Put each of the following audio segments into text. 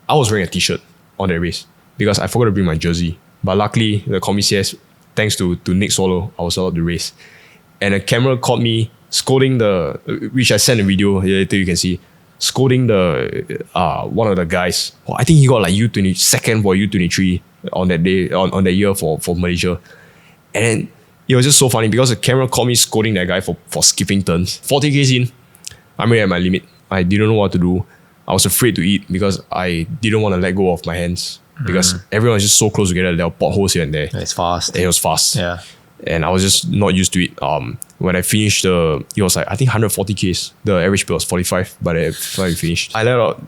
I was wearing a t-shirt on that race because I forgot to bring my jersey. But luckily, the Combi CS, thanks to Nick Solo, I was allowed to race. And a camera caught me scolding which I sent a video, later you can see, scolding one of the guys. I think he got like U20, second for U23 on that day, on that year for Malaysia. And then it was just so funny because the camera caught me scolding that guy for skipping turns. 40 Ks in, I'm really at my limit. I didn't know what to do. I was afraid to eat because I didn't want to let go of my hands because everyone was just so close together. There were potholes here and there. It's fast. And it was fast. Yeah. And I was just not used to it. When I finished, it was like, I think 140 Ks. The average speed was 45 by the time I finished. I let out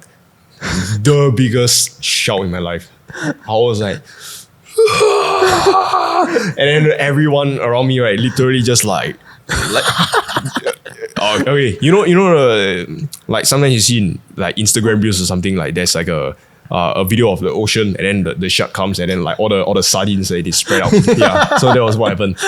the biggest shout in my life. I was like, and then everyone around me, right, literally just like okay, you know, like sometimes you see in like Instagram reels or something, like there's like a video of the ocean and then the shark comes and then like all the sardines they spread out. Yeah, so that was what happened.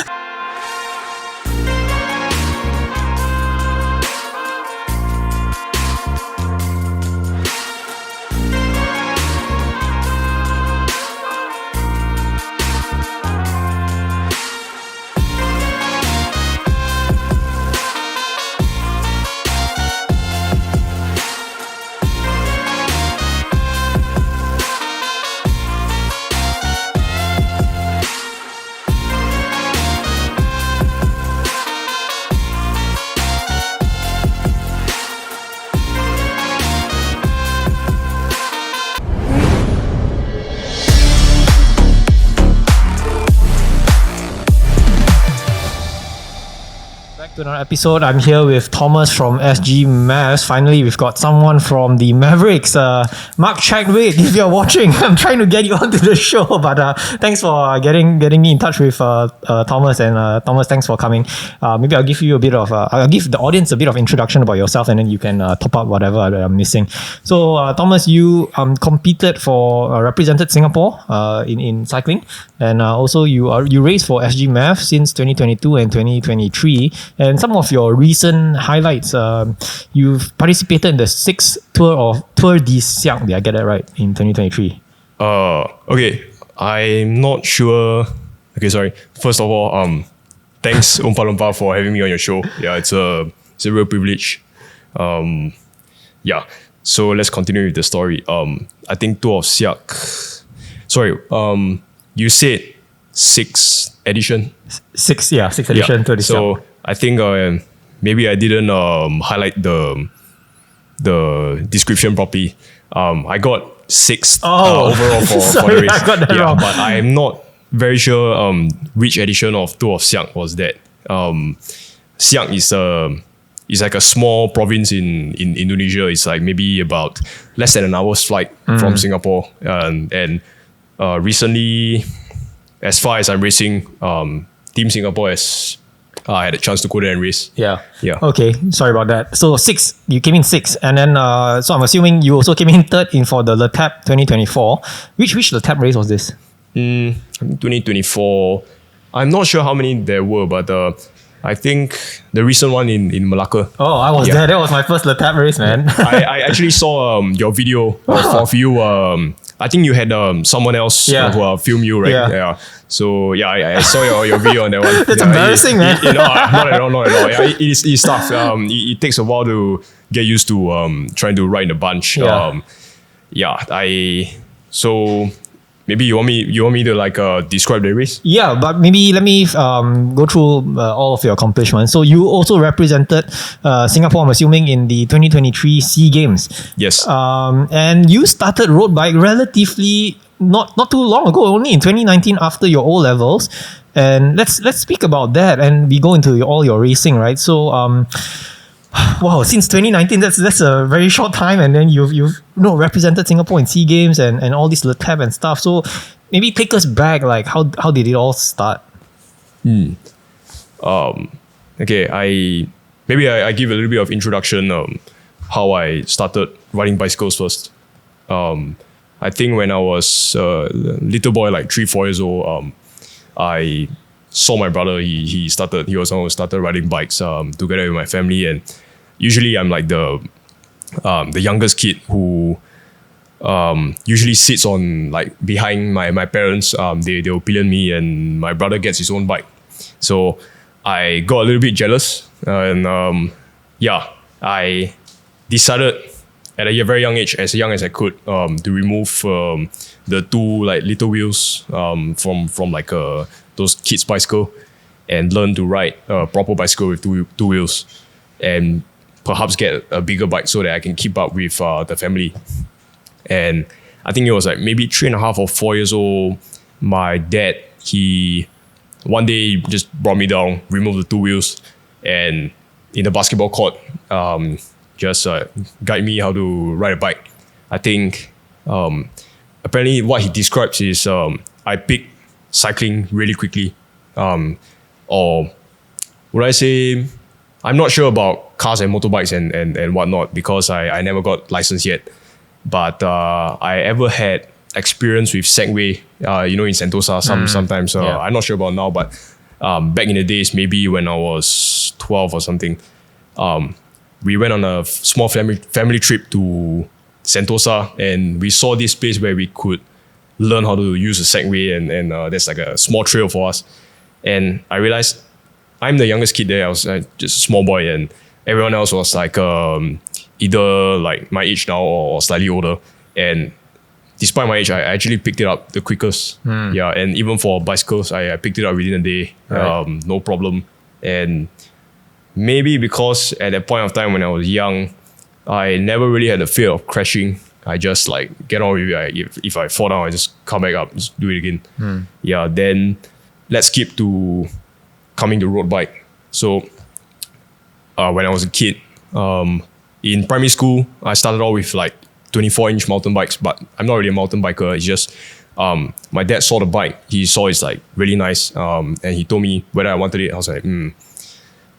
To another episode. I'm here with Thomas from SG Mavs. Finally, we've got someone from the Mavericks. Mark Chadwick, if you're watching, I'm trying to get you onto the show, but thanks for getting me in touch with Thomas. And Thomas, thanks for coming. Maybe I'll give you I'll give the audience a bit of introduction about yourself, and then you can top up whatever I'm missing. So, Thomas, you competed for represented Singapore in cycling, and also you raced for SG Mavs since 2022 and 2023. And some of your recent highlights, you've participated in the 6th Tour de Siak. Did I get that right? In 2023. Okay. I'm not sure. Okay, sorry. First of all, thanks Oompa Loompa for having me on your show. Yeah, it's a real privilege. Yeah. So let's continue with the story. I think Tour of Siak. Sorry. You said 6th edition. 6th edition. Tour de Siak. So I think maybe I didn't highlight the description properly. I got 6th overall for the race. I got that wrong. But I'm not very sure which edition of Tour of Siak was that. Siak is like a small province in Indonesia. It's like maybe about less than an hour's flight from Singapore. And recently, as far as I'm racing, Team Singapore has I had a chance to go there and race. Yeah. Okay, sorry about that. So 6th, you came in 6th, and then so I'm assuming you also came in 3rd for the Letape 2024. Which Letape race was this? 2024. I'm not sure how many there were, but I think the recent one in Melaka. Oh, I was there. That was my first Letape race, man. I actually saw your video of you. I think you had someone else who filmed you, right? Yeah. So I saw your video on that one. That's embarrassing, man. Not at all. Yeah, it's tough. It takes a while to get used to trying to ride in a bunch. So maybe you want me to like describe the race? Yeah, but maybe let me go through all of your accomplishments. So you also represented Singapore, I'm assuming, in the 2023 SEA Games. Yes. And you started road bike relatively not too long ago, only in 2019 after your O levels. And let's speak about that, and we go into all your racing, right? So wow, since 2019, that's a very short time, and then you've represented Singapore in SEA Games and all this Letape and stuff. So maybe take us back, like how did it all start? Okay, I give a little bit of introduction how I started riding bicycles first. I think when I was a little boy, like 3-4 years old, I saw my brother. He was the one who started riding bikes together with my family, and usually I'm like the youngest kid who usually sits on like behind my parents. They'll pillion me, and my brother gets his own bike. So I got a little bit jealous, and I decided at a very young age, as young as I could, to remove the two like little wheels from like those kids' bicycle, and learn to ride a proper bicycle with two wheels, and perhaps get a bigger bike so that I can keep up with the family. And I think it was like maybe 3.5 or 4 years old. My dad, he one day just brought me down, removed the two wheels, and in the basketball court, just guide me how to ride a bike. I think apparently what he describes is I picked cycling really quickly. Or would I say, I'm not sure about cars and motorbikes and whatnot, because I never got licensed yet. But I ever had experience with Segway, in Sentosa sometimes. I'm not sure about now, but back in the days, maybe when I was 12 or something, we went on a small family trip to Sentosa, and we saw this place where we could learn how to use a Segway, and there's like a small trail for us. And I realized I'm the youngest kid there. I was just a small boy, and everyone else was like either like my age now or slightly older. And despite my age, I actually picked it up the quickest. Yeah, and even for bicycles, I picked it up within a day, no problem. And maybe because at that point of time when I was young, I never really had a fear of crashing. I just like get on with it. If I fall down, I just come back up, just do it again. Yeah, then let's skip to coming to road bike. So when I was a kid, in primary school, I started off with like 24-inch mountain bikes, but I'm not really a mountain biker. It's just my dad saw the bike. He saw it's like really nice, and he told me whether I wanted it. I was like,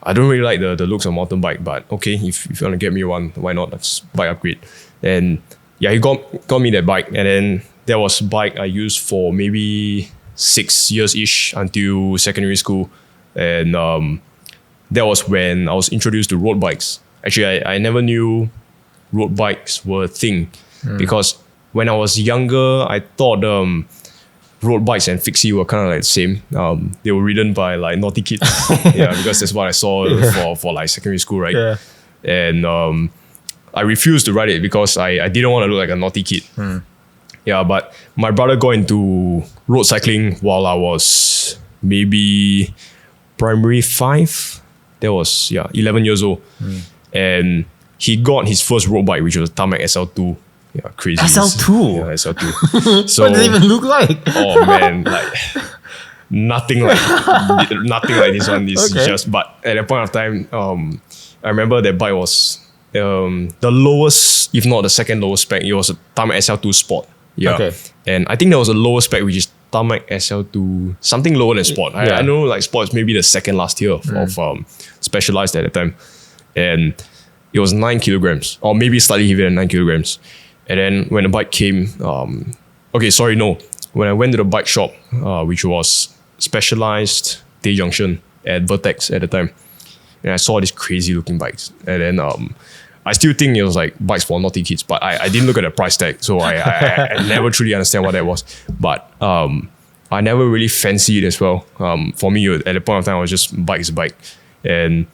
I don't really like the looks of mountain bike, but okay, if you want to get me one, why not? Let's bike upgrade. And yeah, he got me that bike, and then that was a bike I used for maybe 6 years-ish until secondary school. And that was when I was introduced to road bikes. Actually, I never knew road bikes were a thing, because when I was younger, I thought road bikes and fixie were kind of like the same. They were ridden by like naughty kids. Yeah, because that's what I saw for like secondary school, right? Yeah. And I refused to ride it because I didn't want to look like a naughty kid. Yeah, but my brother got into road cycling while I was maybe primary 5. That was 11 years old. And he got his first road bike, which was a Tarmac SL2. Yeah, crazy. SL2? Yeah, SL2. So, what does it even look like? Oh man, like nothing like this one. This is just, but at that point of time, I remember that bike was the lowest, if not the second lowest spec. It was a Tarmac SL2 Sport. Yeah. Okay. And I think there was a lower spec, which is Tarmac SL2, something lower than Sport. I know like Sport is maybe the second last tier of Specialized at the time. And it was 9 kilograms, or maybe slightly heavier than 9 kilograms. And then when the bike came, when I went to the bike shop, which was Specialized Day Junction at Vertex at the time, and I saw these crazy looking bikes. And then I still think it was like bikes for naughty kids, but I didn't look at the price tag, so I never truly understand what that was. But I never really fancied it as well. For me, at the point of time, I was just bike is a bike. And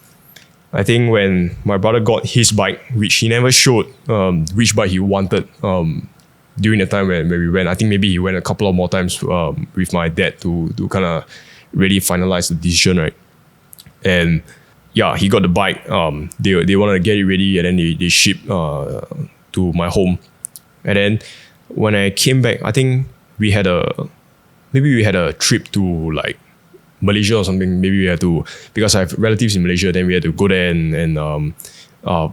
I think when my brother got his bike, which he never showed which bike he wanted during the time when we went. I think maybe he went a couple of more times with my dad to kind of really finalize the decision, right? And yeah, he got the bike. They wanted to get it ready, and then they shipped to my home. And then when I came back, I think we had a trip to like Malaysia or something. Maybe we had to, because I have relatives in Malaysia, then we had to go there and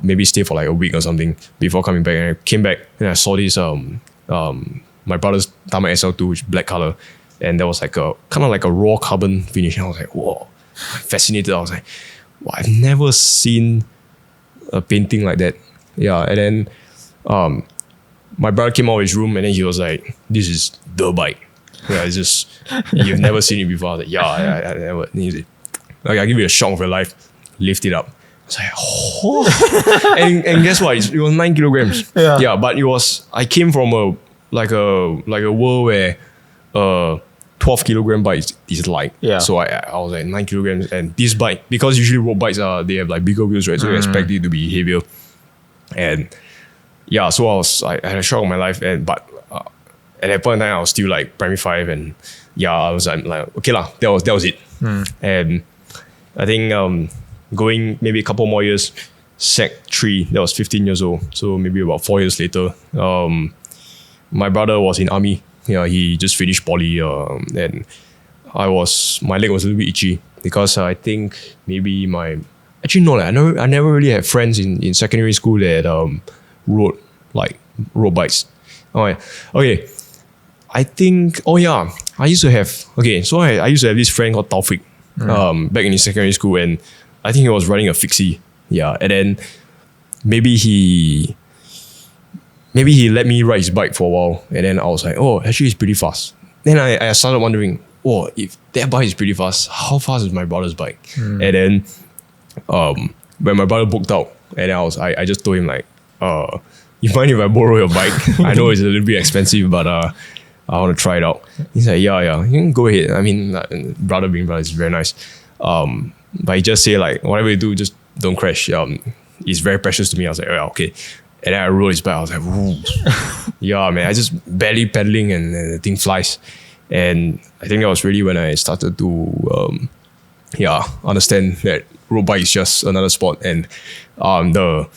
maybe stay for like a week or something before coming back. And I came back and I saw this my brother's Tarmac SL2, which is black color, and there was like a kind of like a raw carbon finish. And I was like, whoa, fascinated. I was like, wow, I've never seen a painting like that. Yeah, and then my brother came out of his room and then he was like, this is the bike. Yeah, it's just, you've never seen it before. I was like, I never. And he's like, okay, I'll give you a shock of your life. Lift it up. was like, oh. and guess what? It was 9 kilograms. Yeah. But I came from a world where 12 kilogram bike is light. Yeah. So I was like 9 kilograms, and this bike, because usually road bikes they have like bigger wheels, right? So you expect it to be heavier. And yeah, so I had a shock of my life, but at that point in time I was still like primary 5, and I was like okay lah, that was it. And I think going maybe a couple more years, Sec 3, that was 15 years old. So maybe about 4 years later, my brother was in army. Yeah, he just finished poly, and my leg was a little bit itchy because I think maybe I never really had friends in secondary school that rode bikes. Okay. I think I used to have I used to have this friend called Taufik back in secondary school, and I think he was riding a fixie. Yeah, and then maybe he let me ride his bike for a while, and then I was like, oh, actually it's pretty fast. Then I started wondering, oh, if that bike is pretty fast, how fast is my brother's bike? And then when my brother booked out, and then I just told him like, you mind if I borrow your bike? I know it's a little bit expensive, but I want to try it out. He's like, yeah, you can go ahead. I mean, brother being brother is very nice. But he just say like, whatever you do, just don't crash. It's very precious to me. I was like, oh, yeah, okay. And then I rode his bike. I was like, woo. Yeah, man, I just barely pedaling and the thing flies. And I think that was really when I started to understand that road bike is just another sport. And the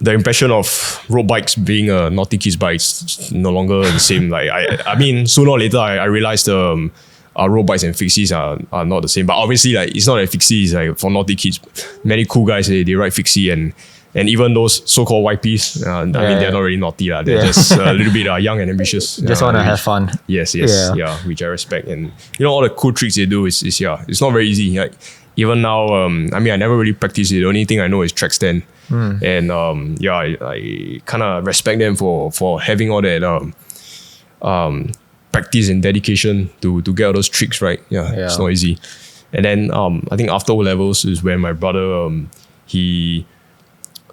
impression of road bikes being a naughty kid's bike is no longer the same. Like I mean, sooner or later I realized road bikes and fixies are not the same. But obviously, like, it's not a fixie, it's like for naughty kids. Many cool guys they ride fixie, and even those so-called YPs, I mean, they're not really naughty. They're just a little bit young and ambitious. Just want to have fun. Yes, which I respect. And all the cool tricks they do is it's not very easy. Like, even now, I mean, I never really practice it. The only thing I know is track stand. And I kind of respect them for having all that practice and dedication to get all those tricks right. It's not easy. And then I think after O-levels is when my brother he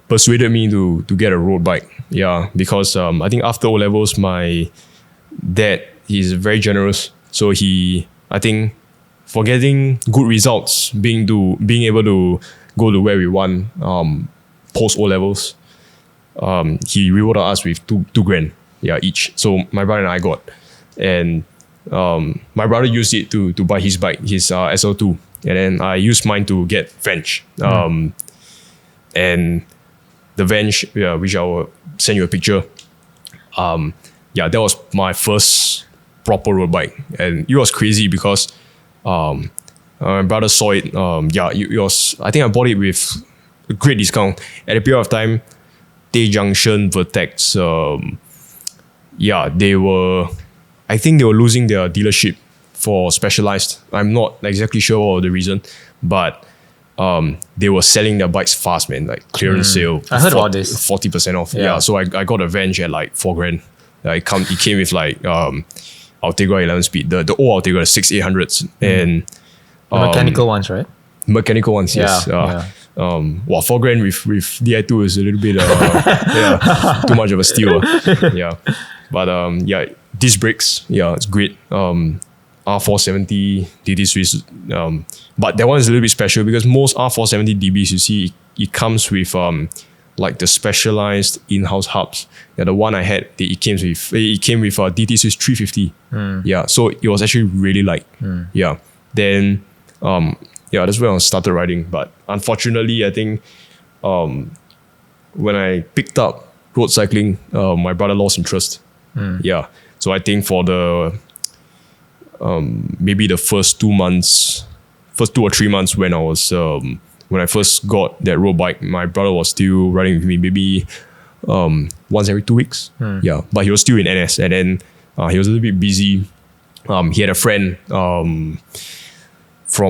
persuaded me to get a road bike. Yeah, because I think after O-levels, my dad, he's very generous. So I think for getting good results, being able to go to where we want post O-levels, he rewarded us with two grand each. So my brother and I got, and my brother used it to buy his bike, his SL2, and then I used mine to get Venge. And the Venge, which I will send you a picture. That was my first proper road bike, and it was crazy because my brother saw it. It was. I think I bought it with a great discount at a period of time. Tay Junction, Vertex. They were. I think they were losing their dealership for Specialized. I'm not exactly sure what was the reason, but they were selling their bikes fast, man. Like clearance sale. I heard about this. 40% off. Yeah. So I got a Venge at like 4 grand. It came with like Ultegra 11 speed, the old Ultegra 6800s, and mechanical ones, right? Mechanical ones, yes. 4 grand with Di2 is a little bit too much of a steal. But disc brakes, it's great. R470 DD Swiss, but that one is a little bit special because most R470 DBs you see it comes with like the specialized in-house hubs. The one I had, it came with DT Swiss 350. So it was actually really light. Then that's where I started riding. But unfortunately, I think when I picked up road cycling, my brother lost interest. So I think for the maybe the first 2 or 3 months when I was when I first got that road bike, my brother was still riding with me maybe once every 2 weeks. But he was still in NS, and then he was a little bit busy. He had a friend from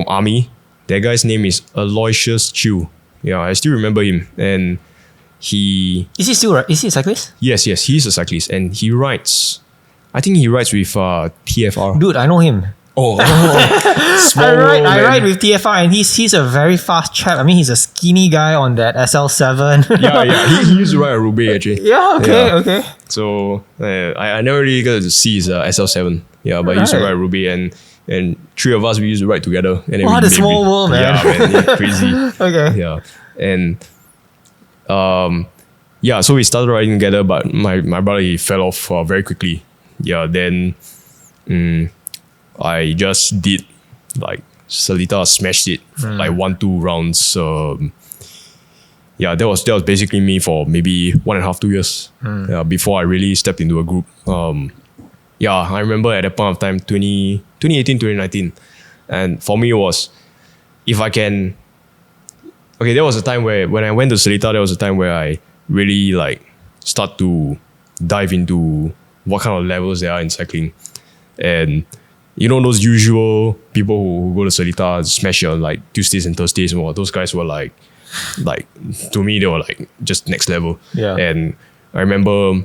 army. That guy's name is Aloysius Chew. I still remember him. And is he a cyclist? Yes, he's a cyclist, and he rides. I think he rides with TFR. Dude, I know him. I ride with TFR, and he's a very fast chap. I mean, he's a skinny guy on that SL7. Yeah. He used to ride a Roubaix actually. Yeah, okay. So I never really got to see his SL7. Yeah, but he used to ride a Roubaix, and three of us, we used to ride together. And then what a small world, man. Yeah, man. Yeah, crazy. Okay. Yeah. And so we started riding together, but my brother, he fell off very quickly. Yeah, then I just did like Seletar, smashed it for like 1-2 rounds. That was basically me for maybe 1.5-2 years before I really stepped into a group. I remember at that point of time, 2018, 2019. And for me, it was, if I can... Okay, there was a time where, when I went to Seletar, there was a time where I really like start to dive into what kind of levels there are in cycling. And you know, those usual people who go to Seletar, smash it on like Tuesdays and Thursdays, and those guys were like to me, they were like just next level. Yeah. And I remember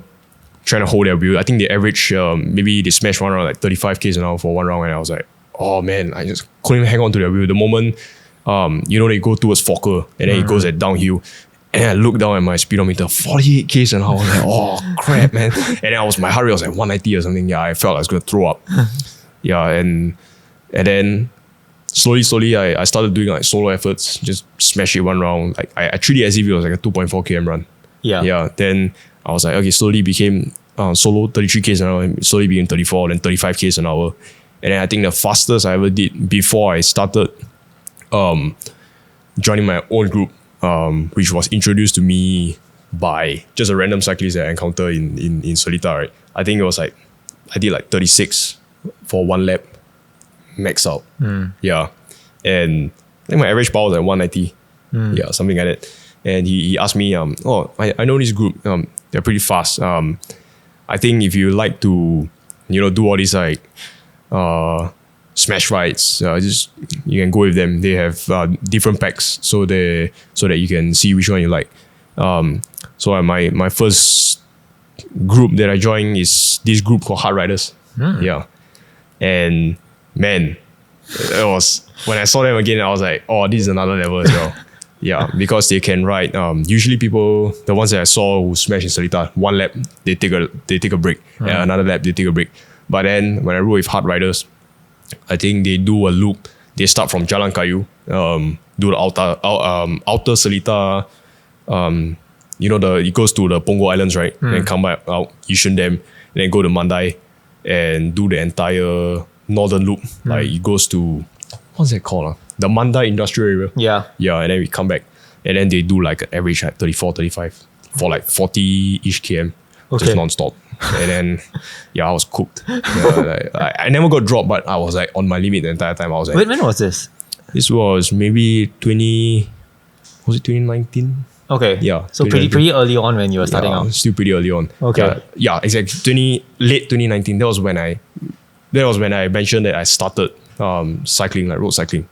trying to hold their wheel. I think the average, maybe they smashed one around like 35 km an hour for one round, and I was like, oh man, I just couldn't hang on to their wheel. The moment, they go towards Fokker, and then it goes at downhill, and I looked down at my speedometer, 48 km an hour. I was like, oh crap, man. And then my heart rate was like 190 or something. Yeah, I felt I was going to throw up. Yeah, and then slowly I started doing like solo efforts, just smash it one round. Like I treated it as if it was like a 2.4 km run. Yeah. Then I was like, okay, slowly became solo 33 km an hour, slowly became 34, then 35 km an hour. And then I think the fastest I ever did before I started joining my own group, which was introduced to me by just a random cyclist that I encountered in Seletar, right? I think it was like, I did like 36 for one lap, max out. Yeah. And I think my average power was like 190. Yeah, something like that. And he asked me, I know this group, they're pretty fast. I think if you like to, do all these like smash rides, you can go with them. They have different packs so that you can see which one you like. So my first group that I joined is this group called Hard Riders. Yeah. And man, it was, when I saw them again, I was like, oh, this is another level as well. Yeah, because they can ride. Usually people, the ones that I saw who smash in Seletar, one lap they take a break, and another lap they take a break. But then when I rode with Hard Riders, I think they do a loop. They start from Jalan Kayu, do the outer Seletar. It goes to the Pongo Islands, right? And come back out Yishun Dam, and then go to Mandai and do the entire northern loop. Like it goes to, what's that called? The Mandai industrial area. Yeah. Yeah, and then we come back. And then they do like an average like 34, 35 for like 40-ish km. Okay. Just non-stop. And then, I was cooked. I never got dropped, but I was like on my limit the entire time. I was like, wait, when was this? This was maybe 2019? Okay. Yeah. So pretty early on when you were starting out. Still pretty early on. Okay. Yeah, exactly. Late 2019. That was when I mentioned that I started cycling, like road cycling.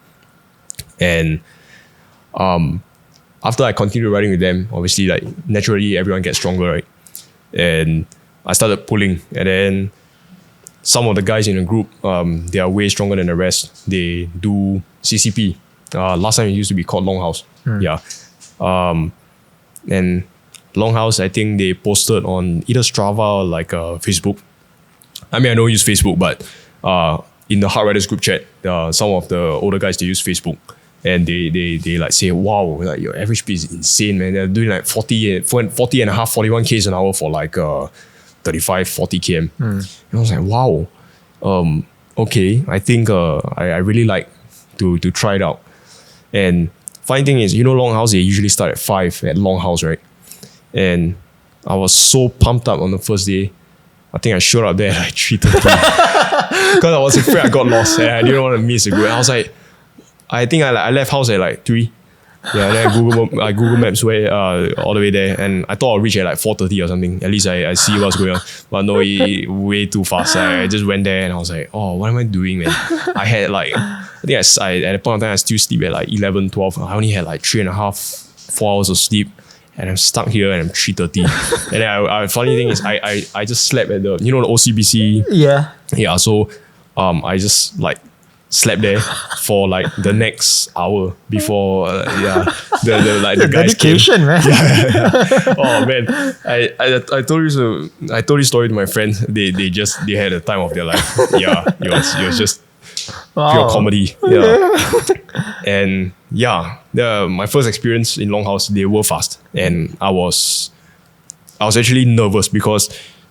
And after I continued riding with them, obviously like naturally everyone gets stronger, right? And I started pulling, and then some of the guys in the group, they are way stronger than the rest. They do CCP. Last time it used to be called Longhouse. Yeah. And Longhouse, I think they posted on either Strava or like Facebook. I mean, I don't use Facebook, but in the Hard Riders group chat, some of the older guys, they use Facebook. And they like say, wow, like your average speed is insane, man. They're doing like 40 and a half, 41 km an hour for like 35, 40 km. And I was like, wow, okay. I think I really like to try it out. And funny thing is, Longhouse, they usually start at 5 at Longhouse, right? And I was so pumped up on the first day. I think I showed up there at like 3:30 because I was afraid I got lost and I didn't want to miss a group. And I was like, I think I left house at like 3. Yeah, then I Google Maps way all the way there, and I thought I'd reach at like 4:30 or something. At least I see what's going on. But no, way too fast. I just went there and I was like, oh, what am I doing, man? I had like, I think at the point of time I still sleep at like 11, 12. I only had like 3.5, 4 hours of sleep, and I'm stuck here and I'm 3:30. And then funny thing is I just slept at the the OCBC. Yeah. Yeah. So I just like slept there for like the next hour before the guys dedication, came. man. Oh man, I told you so. I told this story to my friends. They had the time of their life. Yeah, it was just pure comedy. Yeah, and my first experience in Longhouse, they were fast, and I was actually nervous because.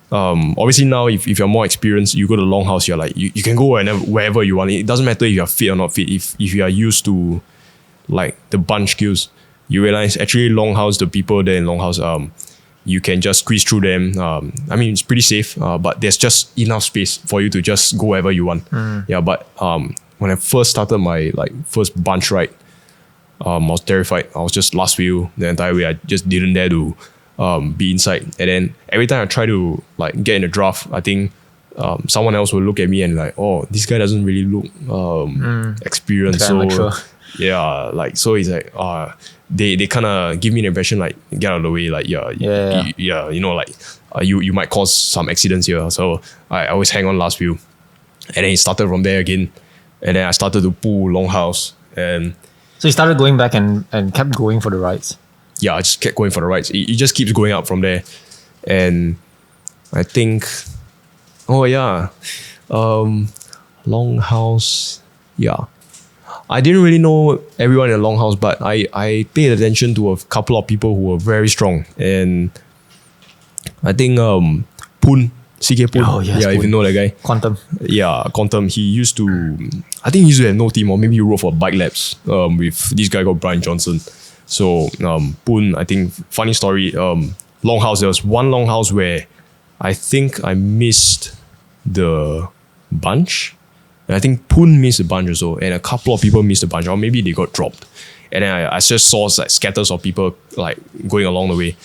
Obviously now if you're more experienced, you go to Longhouse, you're like you can go wherever you want. It doesn't matter if you're fit or not fit. If you are used to like the bunch skills, you realize actually Longhouse, the people there in Longhouse, you can just squeeze through them. I mean it's pretty safe, but there's just enough space for you to just go wherever you want. Yeah, but when I first started my like first bunch ride, I was terrified. I was just last wheel the entire way. I just didn't dare to be inside, and then every time I try to like get in the draft, I think someone else will look at me and like, oh, this guy doesn't really look experienced. So yeah, like so it's like they kind of give me the impression like get out of the way, like you know, like you might cause some accidents here. So I always hang on last wheel, and then it started from there again, and then I started to pull Longhouse, and so you started going back and kept going for the rides. Yeah, I just kept going for the rides. It just keeps going up from there. And I think, Longhouse, yeah. I didn't really know everyone in Longhouse, but I paid attention to a couple of people who were very strong. And I think Poon, CK Poon. Oh, yes, yeah, Poon. if you know that guy. Quantum. Yeah, Quantum. I think he used to have no team, or maybe he rode for bike labs with this guy called Brian Johnson. So Poon, I think funny story. Longhouse. There was one Longhouse where I think I missed the bunch, and I think Poon missed the bunch also, and a couple of people missed the bunch, or maybe they got dropped. And then I just saw like scatters of people like going along the way,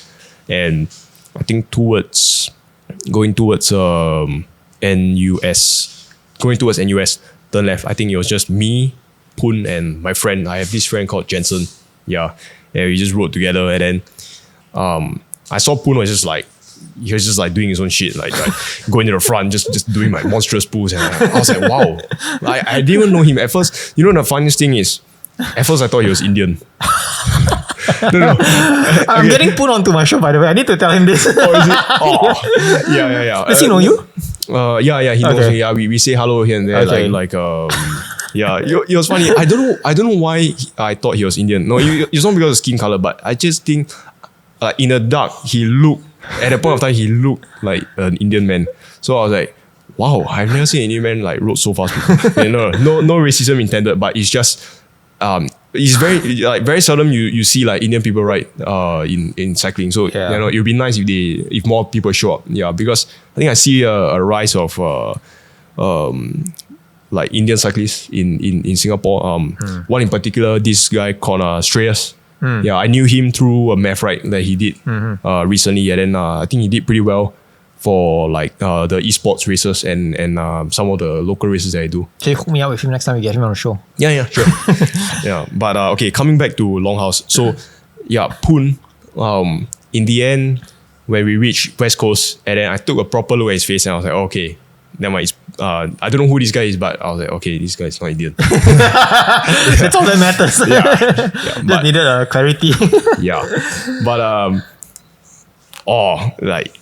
and I think going towards NUS, turn left. I think it was just me, Poon, and my friend. I have this friend called Jensen. Yeah, we just rode together, and then I saw Poon was just like doing his own shit, like going to the front, just doing my monstrous pulls, and I was like, wow, I didn't even know him at first. You know, the funniest thing is, at first I thought he was Indian. No. I'm getting Poon onto my show, by the way. I need to tell him this. Oh, is it? Oh, yeah. Does he know you? Yeah, he knows me. Yeah, we say hello here and there, yeah, it was funny. I don't know why I thought he was Indian. No, it's not because of skin color, but I just think in the dark, at that point of time, he looked like an Indian man. So I was like, wow, I've never seen an Indian man like rode so fast before. No racism intended, but it's just it's very seldom you see like Indian people ride in cycling. So it would be nice if more people show up. Yeah, because I think I see a rise of like Indian cyclists in Singapore. One in particular, this guy called Shreyas. Yeah, I knew him through a math ride that he did recently, and then I think he did pretty well for like the esports races and some of the local races that I do. Can you hook me up with him next time we get him on the show? Yeah, sure. Yeah, but okay, coming back to Longhouse. So yeah, Poon. In the end, when we reached West Coast, and then I took a proper look at his face, and I was like, okay, never mind. I don't know who this guy is, but I was like, okay, this guy is not Indian. That's all that matters. Yeah, just needed a clarity. Yeah, but like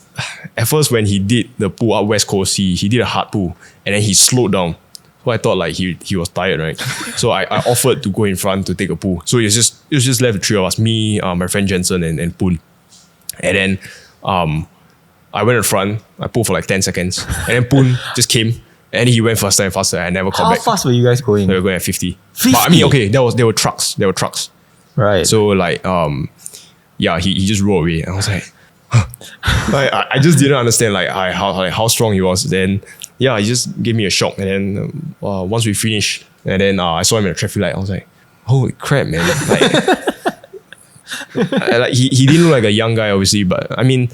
at first when he did the pull up West Coast, he did a hard pull, and then he slowed down. So I thought like he was tired, right? So I offered to go in front to take a pull. So it was just left the three of us, me, my friend Jensen, and Poon. And then I went in front, I pulled for like 10 seconds, and then Poon just came, and he went faster and faster. I never called back. How fast were you guys going? We were going at 50. 50? But I mean, okay, there were trucks. Right. So like, he just rolled away. And I was like, I just didn't understand like how strong he was. Then he just gave me a shock. And then once we finished, and then I saw him in the traffic light, I was like, holy crap, man! Like he didn't look like a young guy, obviously, but I mean,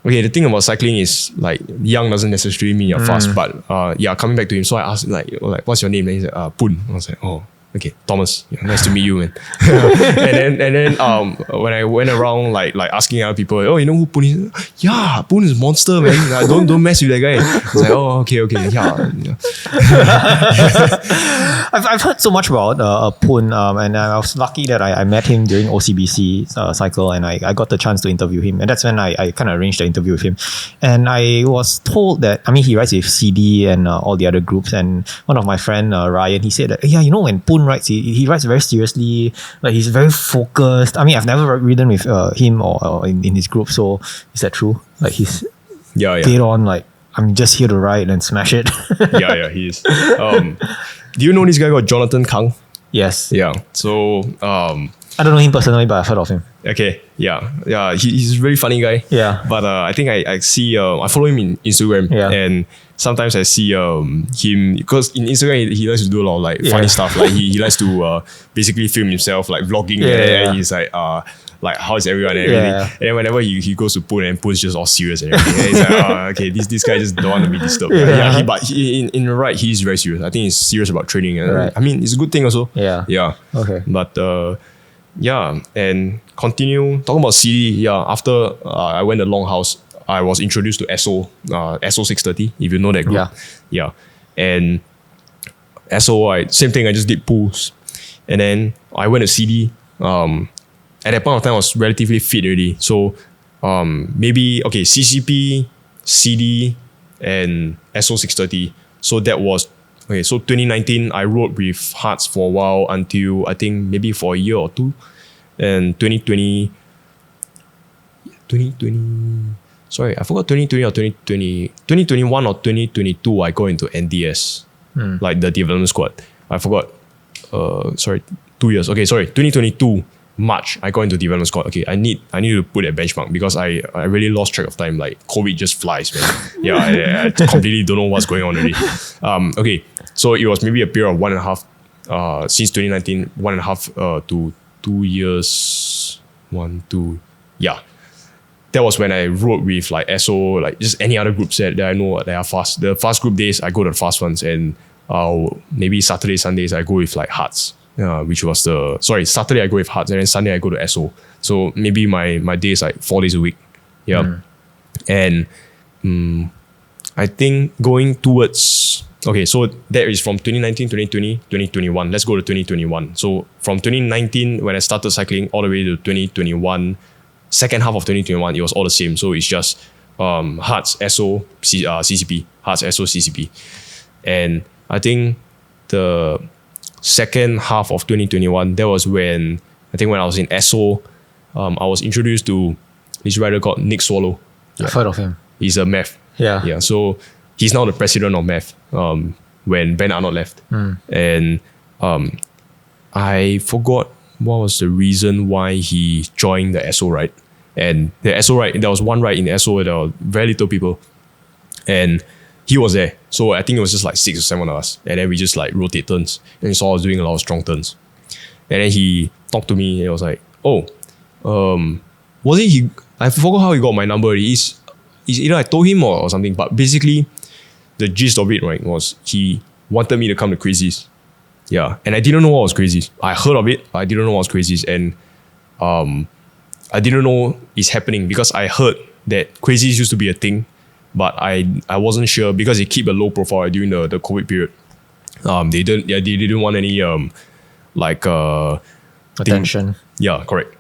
okay, the thing about cycling is like young doesn't necessarily mean you're fast. But coming back to him, so I asked like what's your name? And he said Poon. I was like, oh, okay, Thomas, nice to meet you, man. and then when I went around like asking other people, oh, you know who Poon is? Yeah, Poon is a monster, man. Don't mess with that guy. It's like, oh, okay, yeah. I've heard so much about Poon, and I was lucky that I met him during OCBC cycle, and I got the chance to interview him, and that's when I kind of arranged the interview with him. And I was told that, I mean, he writes with CD and all the other groups, and one of my friend Ryan, he said that, yeah, you know, when Poon writes, he writes very seriously, like he's very focused. I mean, I've never ridden with him or in his group, so is that true? Like he's dead on, like, I'm just here to ride and smash it. yeah, he is. Do you know this guy called Jonathan Kang? Yes. Yeah. So I don't know him personally, but I've heard of him. Okay. Yeah. He's a very funny guy. Yeah. But I think I see I follow him in Instagram. Yeah. And sometimes I see him, because in Instagram he likes to do a lot of like funny stuff. Like he likes to basically film himself, like vlogging. And he's like how's everyone and everything. Yeah. And then whenever he goes to Poon, and Poon's just all serious and everything. And he's like, okay, this guy just don't want to be disturbed. Yeah. But in the right, he's very serious. I think he's serious about training. And Right. I mean, it's a good thing also. Yeah. Yeah. Okay. But and continue talking about CD. Yeah, after I went to Longhouse, I was introduced to SO, SO630, if you know that group. Yeah. And SO, same thing, I just did pulls. And then I went to CD. At that point of time, I was relatively fit already. So maybe, okay, CCP, CD, and SO630. So that was, okay, so 2019, I rode with Hearts for a while until I think maybe for a year or two. And 2020, sorry, I forgot 2020 or 2021 or 2022, I go into NDS, like the development squad. I forgot, 2 years. Okay, sorry, 2022, March, I got into development squad. Okay, I need to put a benchmark because I really lost track of time. Like COVID just flies, man. Yeah, I completely don't know what's going on already. Okay, so it was maybe a period of 1.5, since 2019, 1.5 to 2 years, 1, 2, yeah. That was when I rode with like SO, like just any other groups that I know that are fast. The fast group days, I go to the fast ones, and maybe Saturday, Sundays, I go with like Hearts. Which was Saturday I go with Hearts, and then Sunday I go to SO. So maybe my days like 4 days a week. Yeah. And I think going towards, okay, so that is from 2019, 2020, 2021. Let's go to 2021. So from 2019, when I started cycling, all the way to 2021, second half of 2021, it was all the same. So it's just Hearts, SO, CCP. Hearts, SO, CCP. And I think the second half of 2021, that was when I was in SO, I was introduced to this rider called Nick Swallow. I've heard of him. He's a MEF. Yeah. So he's now the president of MEF when Ben Arnold left. And I forgot what was the reason why he joined the SO ride. And the SO ride, there was one ride in the SO where there were very little people. And he was there. So I think it was just like 6 or 7 of us. And then we just like rotate turns. And he saw I was doing a lot of strong turns. And then he talked to me and he was like, was it he? I forgot how he got my number. It's either I told him or something. But basically, the gist of it, right, was he wanted me to come to Crazies. Yeah. And I didn't know what was Crazies. I heard of it, but I didn't know what was Crazies. And I didn't know it's happening because I heard that Crazies used to be a thing. But I wasn't sure because they keep a low profile during the COVID period. They didn't want any attention. Yeah, correct.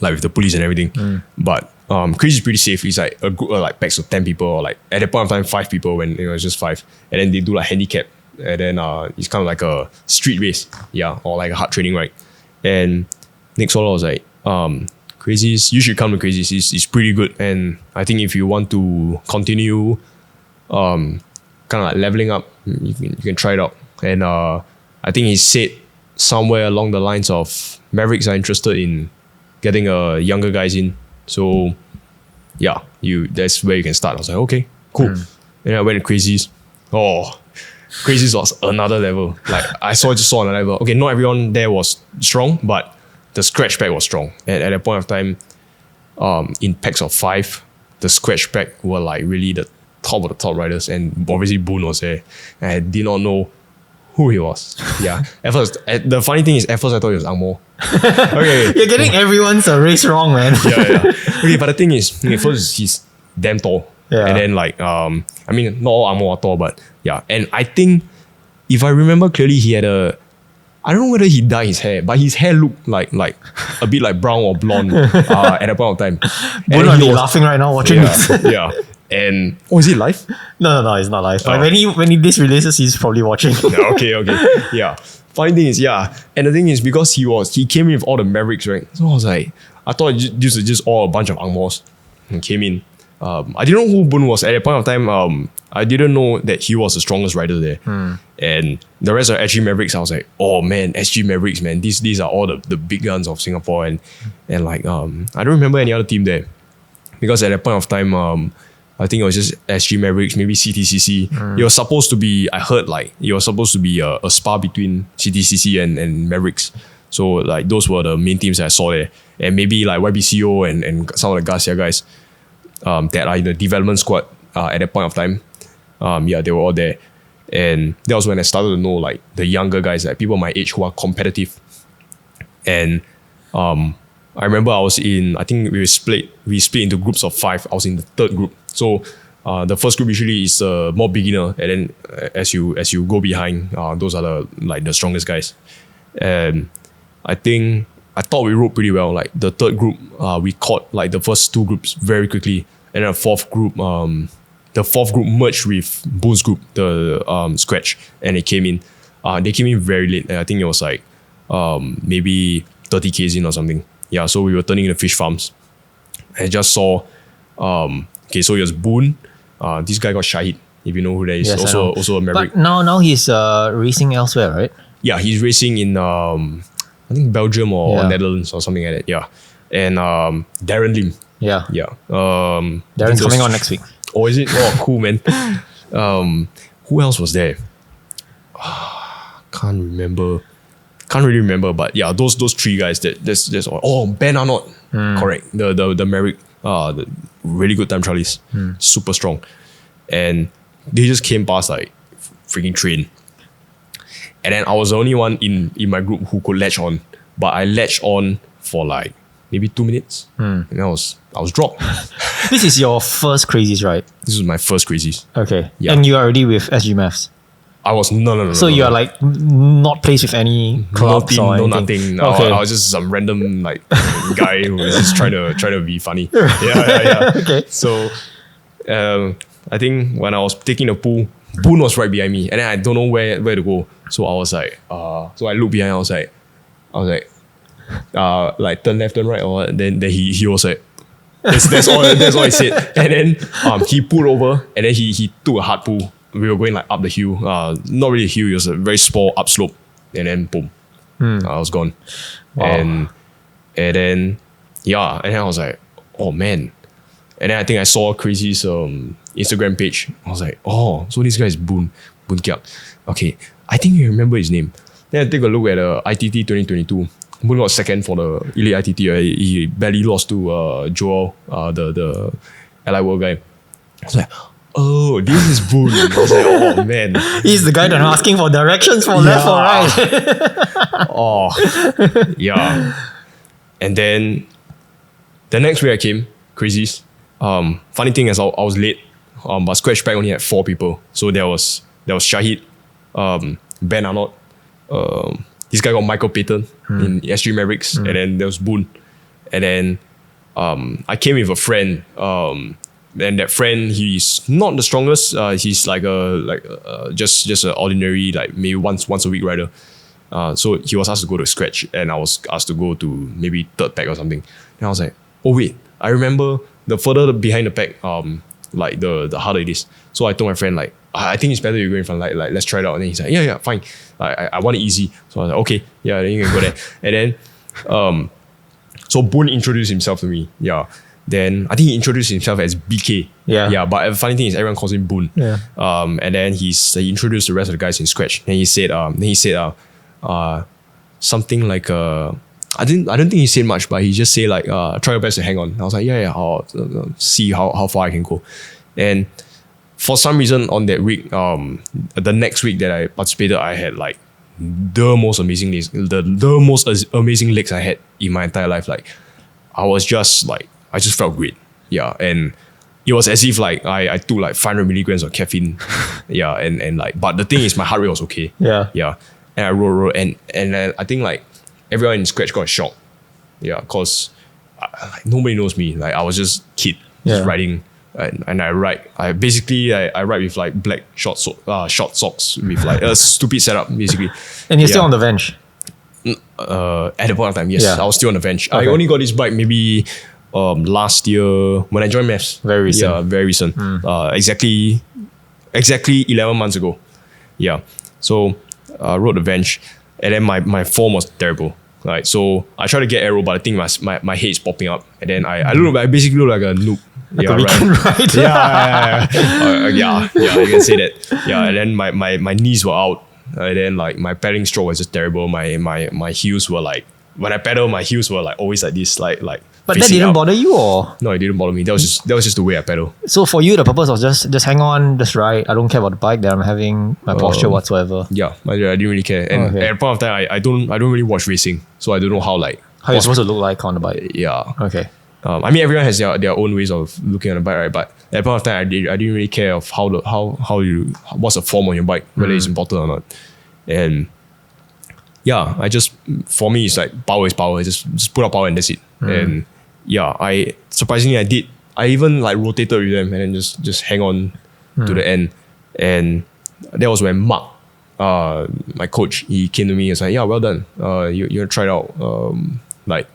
Like with the police and everything. But Crazy is pretty safe. It's like a group of like packs of 10 people, or like at that point of time 5 people when it was just 5. And then they do like handicap. And then it's kind of like a street race. Yeah, or like a hard training ride. And Nick Solo was like, Crazies, you should come to Crazies. It's pretty good, and I think if you want to continue, kind of like leveling up, you can try it out. And I think he said somewhere along the lines of Mavericks are interested in getting younger guys in. So yeah, that's where you can start. I was like, okay, cool. And I went to Crazies. Oh, Crazies was another level. Like I just saw another level. Okay, not everyone there was strong, but the scratch pack was strong. And at that point of time, in packs of 5, the scratch pack were like really the top of the top riders. And obviously Boon was there. And I did not know who he was. Yeah. At first, the funny thing is, at first I thought he was Angmo. Okay. You're getting everyone's race wrong, man. Yeah. Okay, but the thing is, first he's damn tall. Yeah. And then like, I mean, not all Angmo are tall, but yeah. And I think, if I remember clearly, he had I don't know whether he dyed his hair, but his hair looked like a bit like brown or blonde at that point of time. Boon will be laughing right now watching this. Yeah. And is it live? No, it's not live. But when this releases, he's probably watching. Okay. Yeah. Funny thing is, yeah. And the thing is, because he came in with all the Mavericks, right? So I was like, I thought this was just all a bunch of Angmos and came in. I didn't know who Boon was at that point of time. I didn't know that he was the strongest rider there. And the rest of SG Mavericks, I was like, oh man, SG Mavericks, man. These are all the big guns of Singapore. And like, I don't remember any other team there. Because at that point of time, I think it was just SG Mavericks, maybe CTCC. It was supposed to be, I heard like, it was supposed to be a spar between CTCC and Mavericks. So like, those were the main teams that I saw there. And maybe like YBCO and some of the Garcia guys that are in the development squad at that point of time. They were all there. And that was when I started to know like the younger guys, like people my age who are competitive. And I remember I think we split into groups of 5. I was in the third group. So the first group usually is more beginner, and then as you go behind, those are the strongest guys. And I thought we rode pretty well. Like the third group, we caught like the first 2 groups very quickly, and then the fourth group merged with Boon's group, the Scratch, and they came in. They came in very late. I think it was like maybe 30 k's in or something. Yeah, so we were turning into fish farms. I just saw, so it was Boon. This guy got Shahid, if you know who that is. Yes, also a Maverick. But now he's racing elsewhere, right? Yeah, he's racing in, I think Belgium or Netherlands or something like that. Yeah. And Darren Lim. Yeah. Darren's coming on next week. Oh, is it? Oh, cool, man. Who else was there? Can't really remember, but yeah, those 3 guys. That's all. Oh, Ben Arnold, correct. The Maverick, the really good time trialist, super strong, and they just came past like freaking train. And then I was the only one in my group who could latch on, but I latched on for like maybe 2 minutes, and I was dropped. This is your first Crazies, right? This was my first Crazies. Okay, yeah. And you are already with SG Mavs. I was no. So you are like not placed with any clubs or anything? Nothing. Okay. I was just some random like guy who was just trying to be funny. Yeah. Okay. So, I think when I was taking the pool, Boon was right behind me, and then I don't know where to go. So I was like, so I looked behind. I was like, turn left, turn right, or what? Then he was like, that's all he said. And then he pulled over, and then he took a hard pull. We were going like up the hill, not really a hill, it was a very small upslope, and then boom, I was gone. Wow. And then I was like, oh man. And then I think I saw Crazies Instagram page. I was like, oh, so this guy is Boon Kiak. Okay, I think you remember his name. Then I take a look at ITT 2022. Boon got second for the Elite ITT. He barely lost to Joel, the Ally World guy. I was like, oh, this is Boon. I was like, oh man. He's the guy that I'm asking for directions for left or right. Oh, yeah. And then the next week I came, Crazies. Funny thing is I was late, but Scratch Pack only had 4 people. So there was Shahid, Ben Arnold, this guy got Michael Payton in SG Mavericks, and then there was Boon. And then I came with a friend, and that friend, he's not the strongest. He's like just an ordinary, like maybe once a week rider. So he was asked to go to Scratch, and I was asked to go to maybe third pack or something. And I was like, oh wait, I remember the further behind the pack, like the harder it is. So I told my friend like, I think it's better you go in front, like let's try it out. And then he's like, yeah, fine. I want it easy. So I was like, okay, yeah, then you can go there. And then so Boon introduced himself to me. Yeah. Then I think he introduced himself as BK. Yeah. But the funny thing is everyone calls him Boon. Yeah. And then he introduced the rest of the guys in Scratch. And he said something like I don't think he said much, but he just said like try your best to hang on. I was like, yeah, I'll see how far I can go. And for some reason on that week, the next week that I participated, I had like the most amazing legs, the most amazing legs I had in my entire life. Like I was just like, I just felt great. Yeah. And it was as if like I took like 500 milligrams of caffeine. Yeah. And like, but the thing is my heart rate was okay. Yeah. Yeah. And I rode and then I think like everyone in Scratch got a shock. Yeah. Cause nobody knows me. Like I was just kid, just riding. And I ride ride with like black short socks with like a stupid setup basically. And you're still on the Venge? At the point of time, yes. I was still on the Venge. Okay. I only got this bike maybe last year when I joined Mavs. Very recent. Yeah, very recent. Exactly 11 months ago. Yeah. So I rode the Venge and then my form was terrible. Right. So I tried to get aero, but I think my head is popping up. And then I basically look like a noob. Like a weekend ride. Yeah, you can say that. Yeah, and then my knees were out. And then like my paddling stroke was just terrible. My heels were like, when I pedal, my heels were like always like this, like. But that didn't bother you, or? No, it didn't bother me. That was just the way I pedal. So for you, the purpose was just hang on, just ride. I don't care about the bike that I'm having, my posture whatsoever. Yeah, I didn't really care. And at the point of time, I don't really watch racing, so I don't know how you're supposed to look like on the bike. Yeah. Okay. I mean, everyone has their own ways of looking on the bike, right? But at the point of time, I didn't really care of what's the form on your bike, whether it's important or not. And yeah, for me, it's like power is power. Just put out power and that's it. And yeah, I even like rotated with them and then just hang on to the end. And that was when Mark, my coach, he came to me and was like, yeah, well done. You try it out. Like,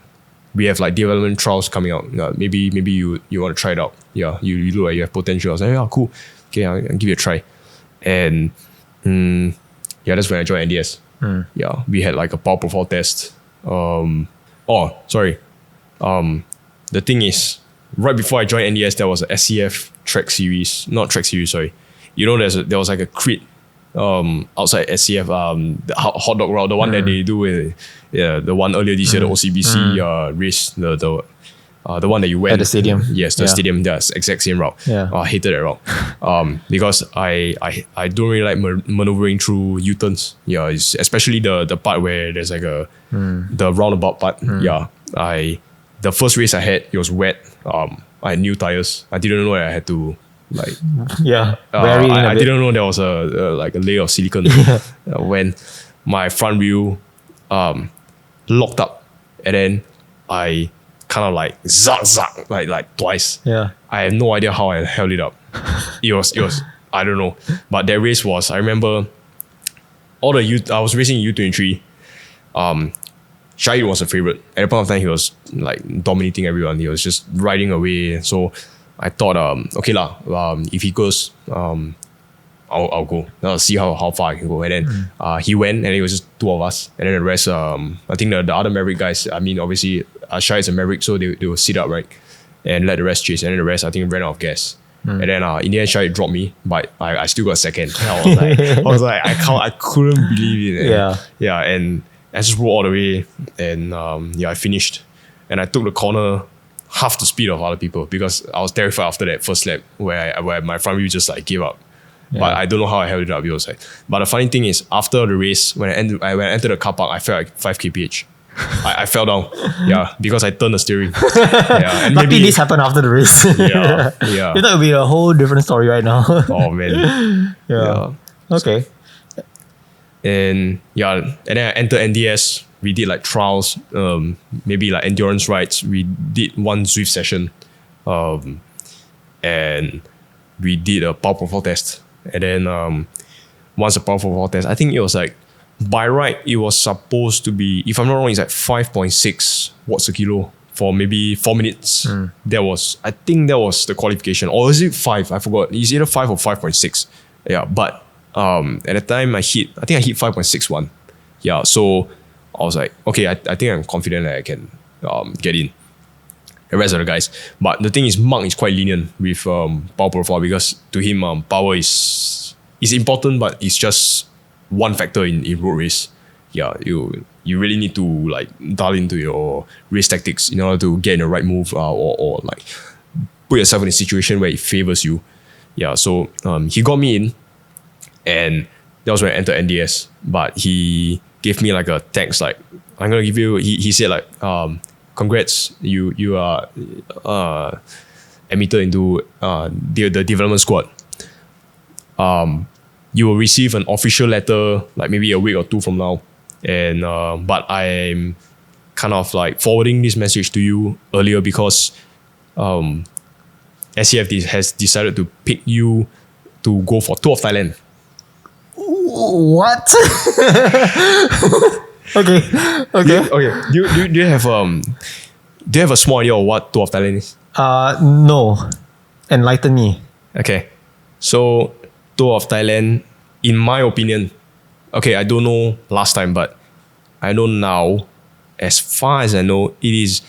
we have like development trials coming out. Maybe you want to try it out. Yeah, you look like you have potential. I was like, yeah, cool. Okay, I'll give it a try. And that's when I joined NDS. Yeah, we had like a power profile test. The thing is, right before I joined NDS, there was a SCF track series. Not track series, sorry. You know, there was like a crit outside SCF, the hot dog route, the one that they do with, the one earlier this year, the OCBC race, the one that you went at the stadium. Yes, the stadium. That's exact same route. Yeah. I hated that route because I don't really like maneuvering through U-turns. Yeah, especially the part where there's like the roundabout part. Yeah, the first race I had, it was wet. I had new tires. I didn't know I had to like. Yeah. I didn't know there was a layer of silicone when my front wheel locked up, and then I kind of like zag like twice. Yeah. I have no idea how I held it up. It was I don't know. But that race was, I remember I was racing U23. Shahid was a favorite. At the point of time, he was like dominating everyone. He was just riding away. So I thought, okay lah, if he goes, I'll go. I'll see how far I can go. And then he went, and it was just two of us. And then the rest, I think the other Maverick guys, I mean, obviously, Shai is a Maverick, so they will sit up, right? And let the rest chase. And then the rest, I think, ran out of gas. And then in the end, Shai dropped me, but I still got second. I was like, I couldn't believe it. Yeah, and I just rode all the way, and I finished. And I took the corner half the speed of other people because I was terrified after that first lap where my front wheel just like gave up. Yeah. But I don't know how I held it up. It was like, but the funny thing is, after the race, when I entered the car park, I felt like 5 kph. I fell down, because I turned the steering. And luckily this happened after the race. Yeah. It would be a whole different story right now. Oh man. Yeah. Okay. And then I entered NDS. We did like trials, maybe like endurance rides. We did one Zwift session, and we did a power profile test. And then once the power profile test, I think it was like, by right, it was supposed to be, if I'm not wrong, it's like 5.6 watts a kilo for maybe 4 minutes. I think that was the qualification. Or is it 5? I forgot. It's either 5 or 5.6. Yeah, but at the time I think I hit 5.61. Yeah, so I was like, okay, I think I'm confident that I can get in. The rest of the guys. But the thing is, Mark is quite lenient with power profile because to him, power is important, but it's just one factor in road race. Yeah, you really need to like dial into your race tactics in order to get in the right move or like put yourself in a situation where it favors you. Yeah, so he got me in, and that was when I entered NDS. But he gave me like a text like, I'm gonna give you. He said like, congrats, you are admitted into the development squad. You will receive an official letter like maybe a week or two from now, and but I'm kind of like forwarding this message to you earlier because SCF has decided to pick you to go for Tour of Thailand. What? Okay. Do you have a small idea of what Tour of Thailand is? No. Enlighten me. Okay, so Tour of Thailand, in my opinion, okay, I don't know last time, but I know now, as far as I know, it is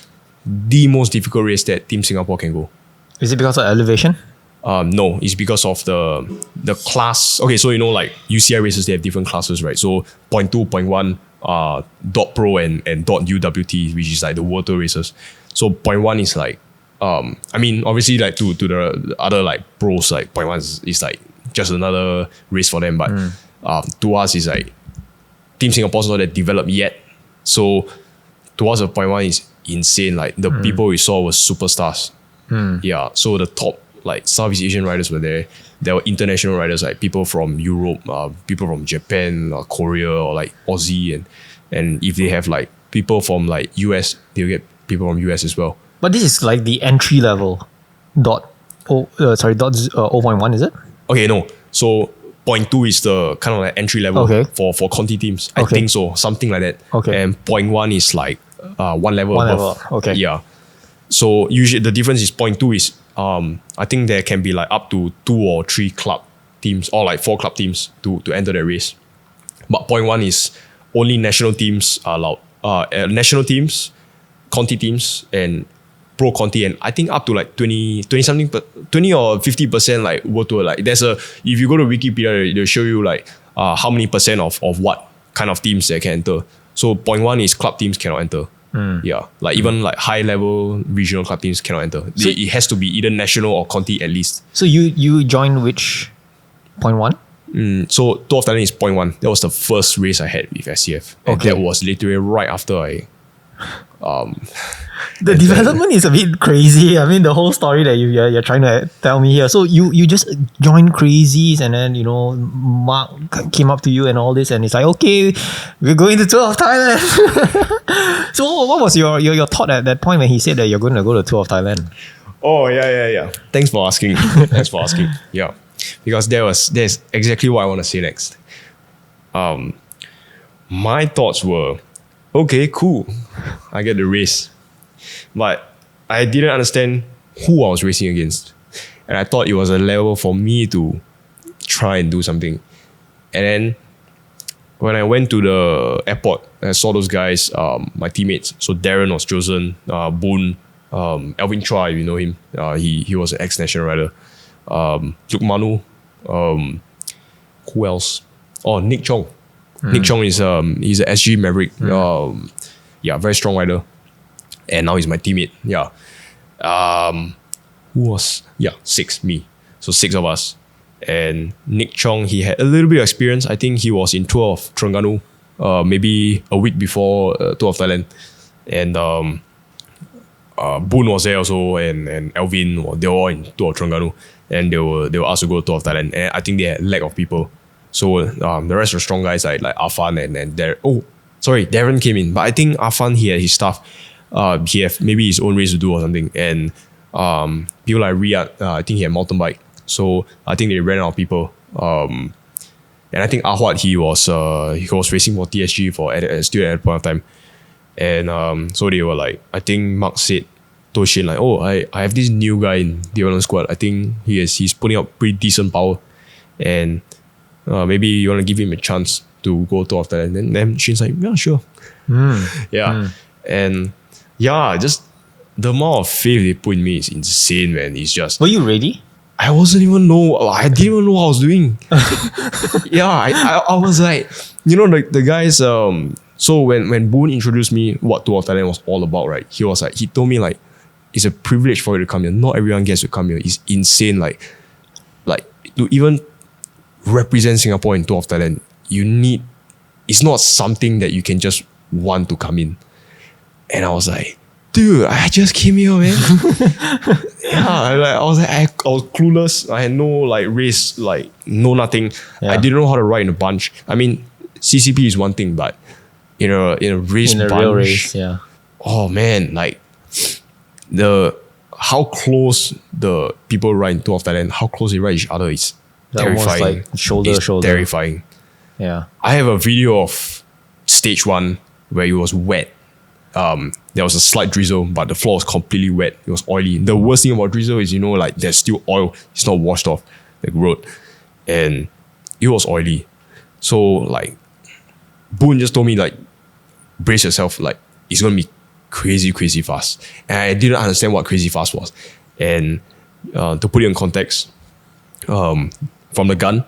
the most difficult race that Team Singapore can go. Is it because of elevation? No, it's because of the class. Okay, so like UCI races, they have different classes, right? So 0.2, 0.1, dot pro and dot UWT, which is like the World Tour races. So 0.1 is like, I mean, obviously like to the other like pros, like 0.1 is like just another race for them. But to us, it's like Team Singapore's not that developed yet. So to us, the 0.1 is insane. Like the people we saw were superstars. Yeah, so the top like Southeast Asian riders were there. There were international riders like people from Europe, people from Japan, Korea, or like Aussie, and if they have like people from like US, they'll get people from US as well. But this is like the entry level dot 0.1, is it? Okay, no. So 0.2 is the kind of like entry level for Conti teams. I think so, something like that. Okay. And 0.1 is like one level above. Okay. Yeah. So usually the difference is 0.2 is I think there can be like up to 2 or 3 club teams or like 4 club teams to enter the race. But 0.1 is only national teams are allowed. National teams, Conti teams, and Pro Conti, and I think up to like 20 something, 20 or 50% like World Tour. Like there's if you go to Wikipedia, they'll show you like how many percent of what kind of teams they can enter. So 0.1 is club teams cannot enter. Yeah, like even like high level regional club teams cannot enter. So it has to be either national or Conti at least. So you joined which 0.1? So Tour of Thailand is 0.1. That was the first race I had with SCF. And that was literally right after I the development is a bit crazy. I mean, the whole story that you're trying to tell me here. So you just joined Crazies, and then Mark came up to you and all this, and it's like, okay, we're going to Tour of Thailand. So what was your thought at that point when he said that you're going to go to Tour of Thailand? Oh yeah. Thanks for asking. Yeah, because there's exactly what I want to say next. My thoughts were, okay, cool, I get the race. But I didn't understand who I was racing against. And I thought it was a level for me to try and do something. And then when I went to the airport, I saw those guys, my teammates. So Darren was chosen, Boon, Alvin Chua, if you know him. He was an ex-national rider. Luke Manu, who else? Oh, Nick Chong. Nick Chong is he's an SG Maverick. Yeah, very strong rider. And now he's my teammate. Yeah. Who was? Yeah, 6, me. So 6 of us. And Nick Chong, he had a little bit of experience. I think he was in Tour of Terengganu maybe a week before Tour of Thailand. And Boon was there also, and Alvin, they were all in Tour of Terengganu. And they were asked to go to Tour of Thailand. And I think they had lack of people. So the rest were strong guys like Afan and Darren. Oh, sorry, Darren came in. But I think Afan, he had his stuff. He had maybe his own race to do or something. And people like Riyad, I think he had mountain bike. So I think they ran out of people. And I think Ahwat, he was racing for TSG still at that point of time. And so they were like, I think Mark told Shane like, oh, I have this new guy in the development squad. I think he's putting up pretty decent power. And maybe you want to give him a chance to go to after that. And then Shane's like, yeah, sure. And yeah, just the amount of faith they put in me is insane, man. It's just... Were you ready? I I didn't even know what I was doing. Yeah, I was like, the guys, so when Boon introduced me what Tour of Thailand was all about, right? He told me like, it's a privilege for you to come here. Not everyone gets to come here. It's insane. Like to even represent Singapore in Tour of Thailand, it's not something that you can just want to come in. And I was like, dude, I just came here, man. I was clueless. I had no like race, like no nothing. Yeah. I didn't know how to ride in a bunch. I mean, CCP is one thing, but in a race In a bunch, real race, yeah. oh man, like how close the people ride in Tour of Thailand, how close they ride each other is They're almost terrifying. like shoulder to It's shoulder. terrifying. Yeah. I have a video of stage 1 where it was wet. There was a slight drizzle, but the floor was completely wet. It was oily. The worst thing about drizzle is, like there's still oil. It's not washed off the road. And it was oily. So like, Boon just told me like, brace yourself. Like, it's going to be crazy, crazy fast. And I didn't understand what crazy fast was. And to put it in context, from the gun,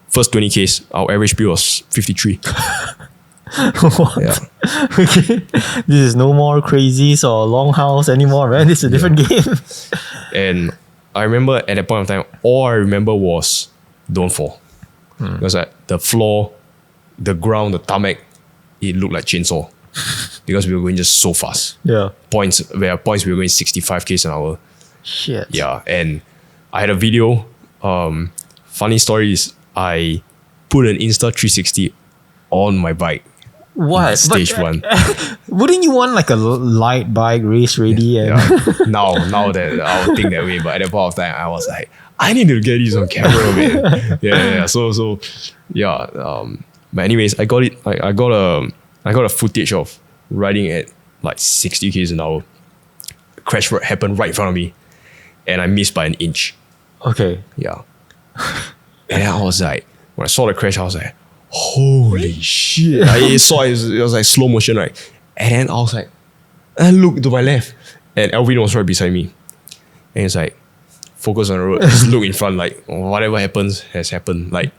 first 20Ks, our average speed was 53. What? Yeah. Okay. This is no more Crazies or Longhouse anymore, man. This is a different game. And I remember at that point of time, all I remember was don't fall. Because like the floor, the ground, the tarmac, it looked like chainsaw. Because we were going just so fast. Yeah. Points we were going 65 km an hour. Shit. Yeah. And I had a video. Funny story is I put an Insta 360 on my bike. What? Stage 1. Wouldn't you want like a light bike race ready? And Yeah. Now that I would think that way, but at that point of time, I was like, I need to get this on camera, man. Yeah. So yeah. But anyways, I got it. I got a footage of riding at like 60 km an hour. Crash happened right in front of me, and I missed by an inch. Okay. Yeah. And then I was like, when I saw the crash, I was like, holy shit. I saw it was like slow motion, right? And then I was like, I looked to my left, and Alvin was right beside me. And it's like, focus on the road, just look in front, like whatever happens has happened. Like,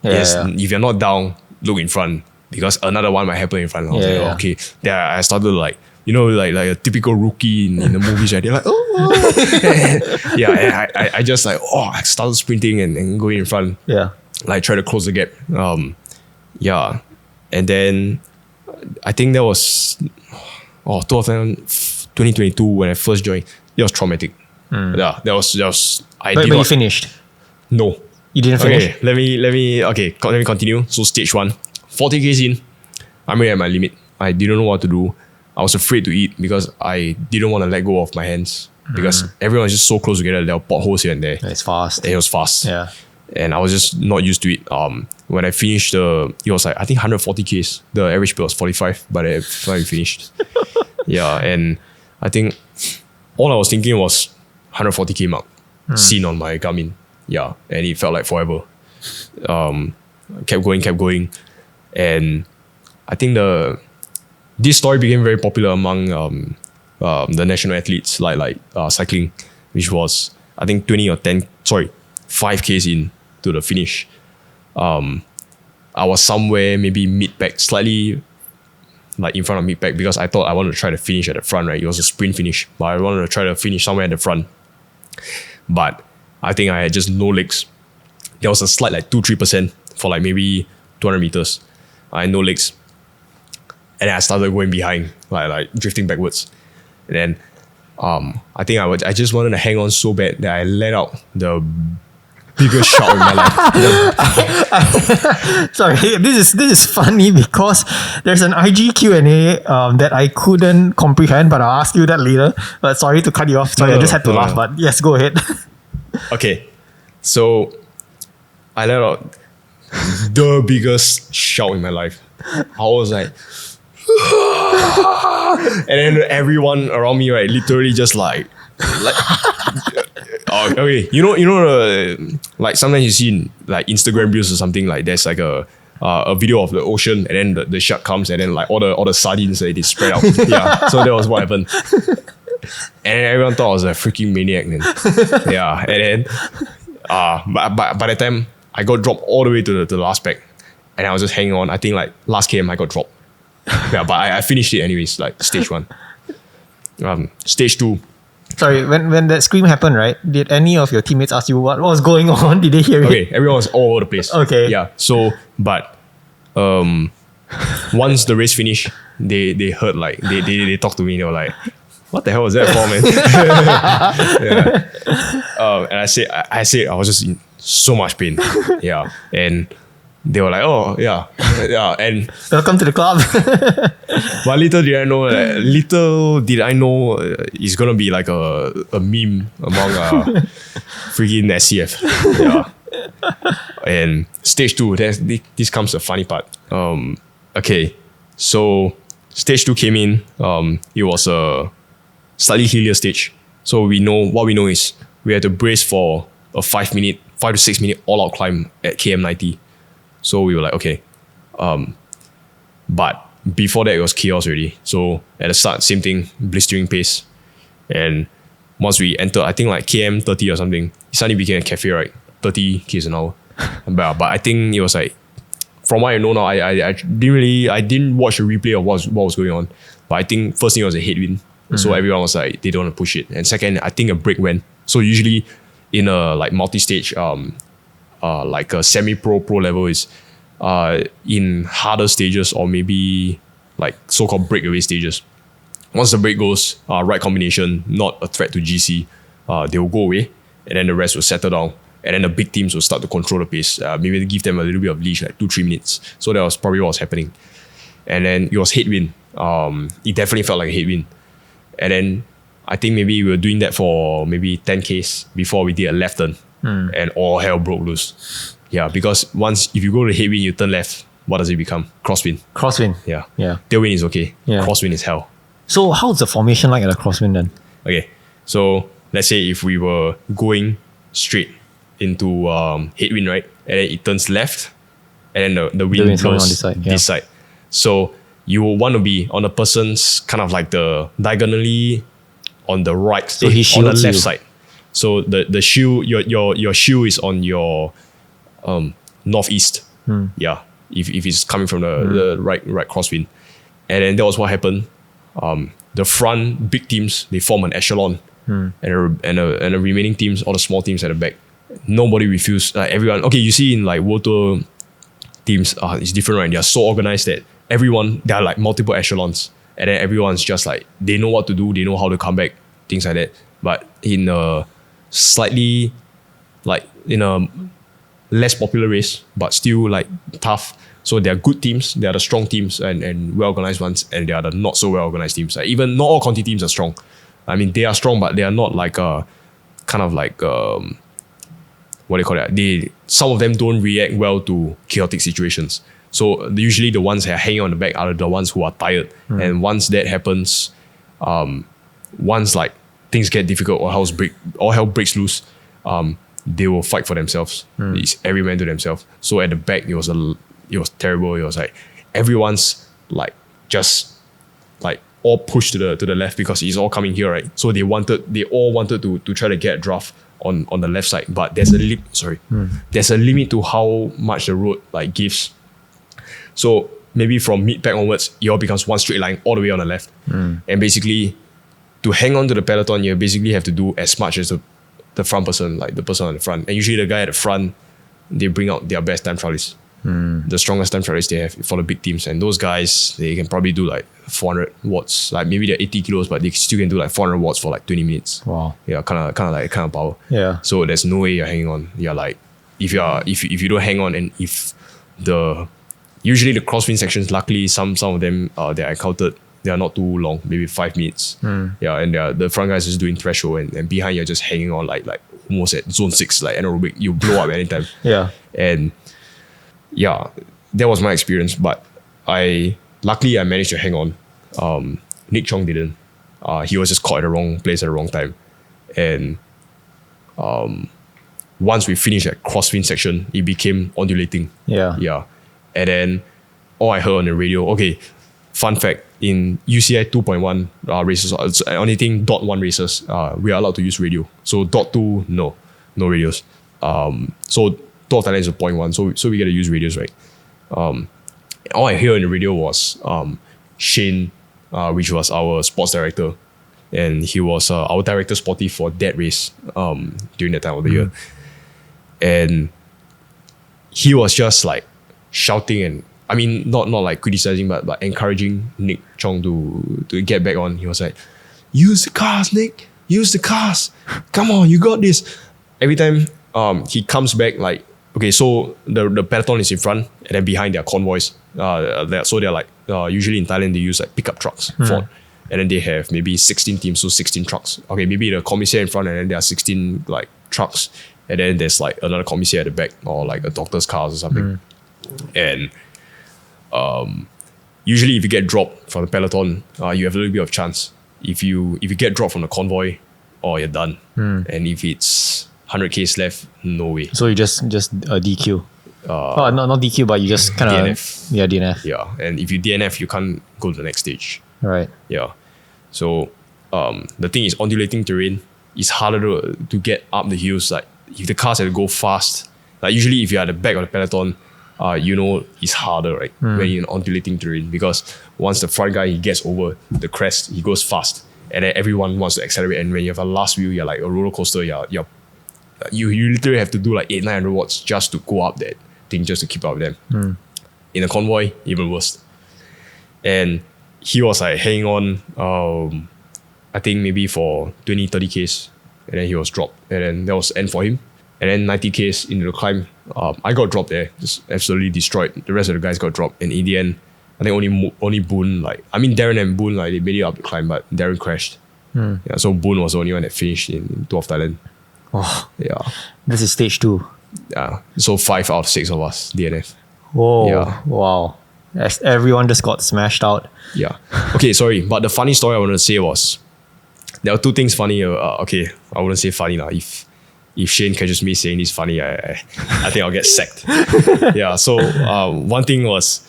if you're not down, look in front, because another one might happen in front. I was like, okay. Then I started like, like a typical rookie in the movies, right? They're like, oh. Yeah, and I just like, I started sprinting and going in front. Yeah. Like try to close the gap. Yeah. And then I think that was 2022 when I first joined. It was traumatic. Yeah, that was But you finished. No. You didn't finish? Okay, let me continue. So stage 1, 40 k's in, I'm really at my limit. I didn't know what to do. I was afraid to eat because I didn't want to let go of my hands because everyone was just so close together. There were potholes here and there. It's fast. And it was fast. Yeah. And I was just not used to it. When I finished it was like, I think 140 k's. The average speed was 45, but I finally finished. Yeah, and I think all I was thinking was 140 k mark seen on my Garmin. Yeah, and it felt like forever. Kept going. And I think this story became very popular among the national athletes, like cycling, which was, I think 5 k's in to the finish. I was somewhere maybe mid-pack, slightly like in front of mid-pack, because I thought I wanted to try to finish at the front, right? It was a sprint finish, but I wanted to try to finish somewhere at the front. But I think I had just no legs. There was a slight like 2-3% for like maybe 200 meters. I had no legs. And then I started going behind, like drifting backwards. And then I think I just wanted to hang on so bad that I let out the biggest shout in my life. Sorry, this is funny because there's an IG Q&A that I couldn't comprehend, but I'll ask you that later. But sorry to cut you off. Sorry, I just had to laugh. But yes, go ahead. Okay, so I let out the biggest shout in my life. I was like, and then everyone around me, right, literally just like okay, you know, like sometimes you see in like Instagram reels or something, like there's like a video of the ocean, and then the shark comes, and then like all the sardines, they spread out. Yeah, so that was what happened. And everyone thought I was a freaking maniac then. Yeah, and then but by the time I got dropped all the way to the last pack, and I was just hanging on. I think like last km I got dropped. Yeah, but I finished it anyways, like stage 1. Stage 2, Sorry, when that scream happened, right? Did any of your teammates ask you what was going on? Did they hear it? Okay, everyone was all over the place. Okay. Yeah. So, but once the race finished, they heard like they talked to me. They were like, "What the hell was that for, man?" Yeah. And I said I was just in so much pain. Yeah. And they were like, "Oh, yeah, yeah." And Welcome to the club. but little did I know it's gonna be like a meme among freaking SCF. Yeah. And stage 2, this comes the funny part. Okay, so stage 2 came in. It was a slightly hillier stage. So what we know is we had to brace for a 5 to 6 minute all out climb at KM90. So we were like, okay. But before that, it was chaos already. So at the start, same thing, blistering pace. And once we entered, I think like KM 30 or something, it suddenly became a cafe, right? 30 km an hour. But I think it was like, from what I know now, I didn't watch a replay of what was going on. But I think first thing was a headwind. So everyone was like, they don't want to push it. And second, I think a brake went. So usually in a like multi-stage, like a semi-pro level is in harder stages or maybe like so-called breakaway stages. Once the brake goes, right combination, not a threat to GC, they will go away and then the rest will settle down. And then the big teams will start to control the pace. Maybe give them a little bit of leash, like 2-3 minutes. So that was probably what was happening. And then it was headwind. It definitely felt like a headwind. And then I think maybe we were doing that for maybe 10Ks before we did a left turn. And all hell broke loose. Yeah, because if you go to headwind, you turn left, what does it become? Crosswind. Crosswind. Yeah. Yeah. Tailwind is okay. Yeah. Crosswind is hell. So how's the formation like at a crosswind then? Okay, so let's say if we were going straight into headwind, right? And then it turns left, and then the wind wind's coming blows on this side. So you will want to be on the person's kind of like the diagonally on the right, So he on the shields left you. side. So the shield, your shield is on your northeast. Yeah, if it's coming from the right crosswind, and then that was what happened. The front big teams, they form an echelon, and the remaining teams, all the small teams at the back, nobody refused. Everyone. Okay, you see in like World Tour teams, it's different, right? They are so organized that everyone, there are like multiple echelons, and then everyone's just like, they know what to do, they know how to come back, things like that. But in a slightly, like in a less popular race, but still like tough. So there are good teams, there are the strong teams and well-organized ones, and there are the not so well-organized teams. Like even not all Conti teams are strong. I mean, they are strong, but they are not like kind of like what do you call that? Some of them don't react well to chaotic situations. So usually the ones that are hanging on the back are the ones who are tired. And once that happens, once like things get difficult or hell breaks loose, they will fight for themselves. It's every man to themselves. So at the back, it was terrible. It was like everyone's like just like all pushed to the left because it's all coming here, right? So they all wanted to try to get a draft on the left side, but there's a limit to how much the road like gives. So maybe from mid-pack onwards, it all becomes one straight line all the way on the left. And basically, to hang on to the peloton, you basically have to do as much as the front person, like the person on the front. And usually the guy at the front, they bring out their best time trialists. The strongest time trialists they have for the big teams. And those guys, they can probably do like 400 watts. Like maybe they're 80 kilos, but they still can do like 400 watts for like 20 minutes. Wow. Yeah, kind of power. Yeah. So there's no way you're hanging on. You're like, if you don't hang on, and if usually the crosswind sections, luckily some of them that I encountered, they are not too long, maybe 5 minutes. Yeah, and the front guys is doing threshold, and behind you're just hanging on like almost at zone 6, like anaerobic. You blow up anytime. Yeah. And yeah, that was my experience. But luckily I managed to hang on. Nick Chong didn't. He was just caught at the wrong place at the wrong time. And once we finished that crosswind section, it became undulating. Yeah. Yeah. And then all I heard on the radio, okay, fun fact, in UCI 2.1 races, anything .1 races, we are allowed to use radio. So .2, no radios. So Tour of Thailand is a 0.1, so we get to use radios, right? All I hear on the radio was Shane, which was our sports director. and he was our director sporty for that race during that time of the year. And he was just like shouting and I mean not like criticizing but encouraging Nick Chong to get back on. He was like, use the cars, Nick, use the cars. Come on, you got this. Every time he comes back, like, okay, so the peloton is in front and then behind there are convoys. So they're like, usually in Thailand they use like pickup trucks, Ford. And then they have maybe 16 teams, so 16 trucks. Okay, maybe the commissaire in front and then there are 16 like trucks. And then there's like another commissaire at the back or like a doctor's cars or something. And usually if you get dropped from the peloton, you have a little bit of chance. If you get dropped from the convoy, you're done. And if it's 100Ks left, no way. So you just DQ. Not DQ, but you just kind of DNF. Yeah, DNF. Yeah, and if you DNF, you can't go to the next stage. Right. Yeah. So the thing is, undulating terrain is harder to get up the hills. Like if the cars have to go fast, like usually if you're at the back of the peloton, it's harder, right? When you're in undulating terrain, because once the front guy he gets over the crest, he goes fast, and then everyone wants to accelerate. And when you have a last wheel, you're like a roller coaster. You literally have to do like 800-900 watts just to go up that thing, just to keep up with them. In a convoy, even worse. And he was like hanging on, I think maybe for 20-30Ks, and then he was dropped, and then that was end for him. And then 90Ks into the climb, I got dropped there, just absolutely destroyed. The rest of the guys got dropped, and in the end, I think only Boon, Darren and Boon, like they made it up the climb, but Darren crashed. Yeah, so Boon was the only one that finished in Tour of Thailand. Oh, yeah. This is stage 2. Yeah. So 5 out of 6 of us DNF. Whoa. Yeah. Wow. Everyone just got smashed out. Yeah. Okay, sorry. But the funny story I wanted to say was, there were 2 things funny. Okay, I wouldn't say funny. If Shane catches me saying this funny, I think I'll get sacked. Yeah. So one thing was,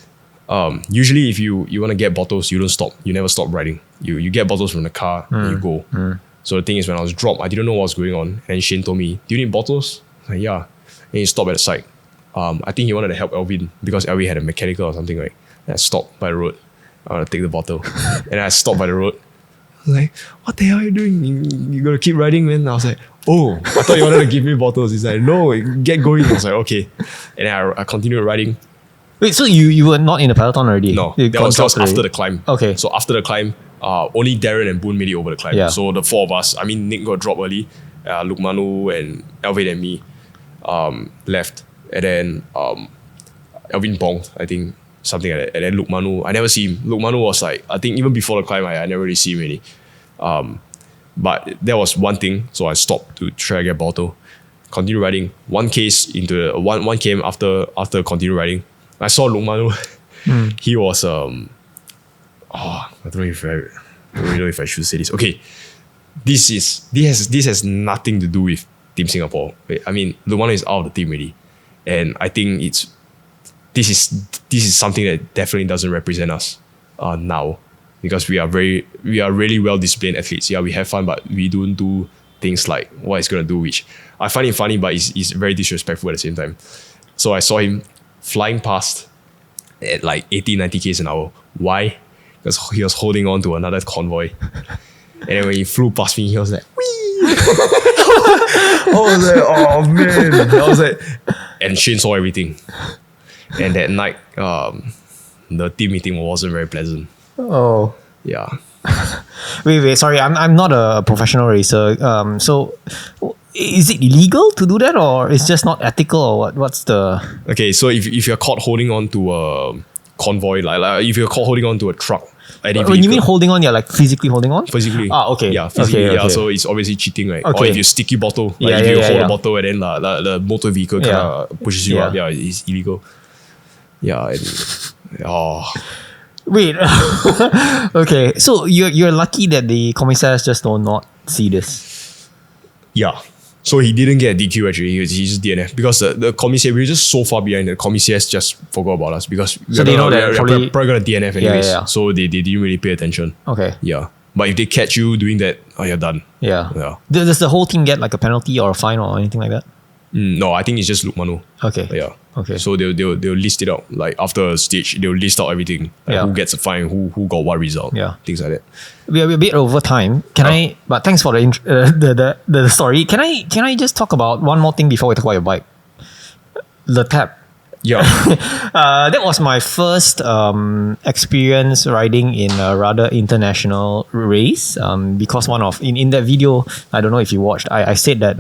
usually if you want to get bottles, you don't stop. You never stop riding. You get bottles from the car and you go. So the thing is, when I was dropped, I didn't know what was going on. And Shane told me, do you need bottles? I was like, yeah. And he stopped at the side. I think he wanted to help Elvin because Elvin had a mechanical or something, right? And I stopped by the road. I want to take the bottle. And I stopped by the road. I was like, what the hell are you doing? You gotta keep riding, man. I was like, oh, I thought you wanted to give me bottles. He's like, no, get going. I was like, okay. And then I continued riding. Wait, so you were not in the peloton already? No, that was after the climb. Okay. So after the climb, only Darren and Boon made it over the climb. Yeah. So the 4 of us, Nick got dropped early. Luke Manu and Elvin and me left. And then Elvin bonked, I think, something like that. And then Luke Manu, I never see him. Luke Manu was like, I think even before the climb, I never really see him really. But that was one thing. So I stopped to try to get a bottle. Continue riding. 1 case into the 1 km after continue riding, I saw Luke Manu. He was I don't know if I should say this. Okay, this has nothing to do with Team Singapore. Luke Manu is out of the team already, and I think this is something that definitely doesn't represent us now, because we are really well disciplined athletes. Yeah, we have fun, but we don't do things like what he's gonna do, which I find it funny, but it's very disrespectful at the same time. So I saw him flying past at like 80-90 km an hour. Why? Because he was holding on to another convoy. And then when he flew past me, he was like, whee! I was like, oh man. I was like, and Shane saw everything. And that night, the team meeting wasn't very pleasant. Oh. Yeah. Wait, sorry, I'm not a professional racer. So is it illegal to do that, or it's just not ethical, or what? What's the... Okay, so if you're caught holding on to a convoy, like if you're caught holding on to a truck, when you mean holding on, you're like physically holding on? Physically. Okay. Yeah, physically. Okay. Yeah, so it's obviously cheating, right? Okay. Or if you sticky bottle, like if you hold a bottle and then the motor vehicle kind of pushes you up, it's illegal. Yeah. Wait. Okay, so you're lucky that the commissaires just do not see this. Yeah. So he didn't get a DQ actually. He just DNF because the commissaire, we were just so far behind. The commissaires just forgot about us because they know that we're probably gonna DNF anyways. Yeah. So they didn't really pay attention. Okay. Yeah. But if they catch you doing that, you're done. Yeah. Does the whole team get like a penalty or a fine or anything like that? No, I think it's just Lukmano. Okay. Yeah. Okay. So they'll list it out. Like after a stage, they'll list out everything. Like Yeah. who gets a fine, who got what result. Yeah. Things like that. We're a bit over time. Can I? But thanks for the story. Can I just talk about one more thing before we talk about your bike? Letape. Yeah. That was my first experience riding in a rather international race. Because in that video, I don't know if you watched, I said that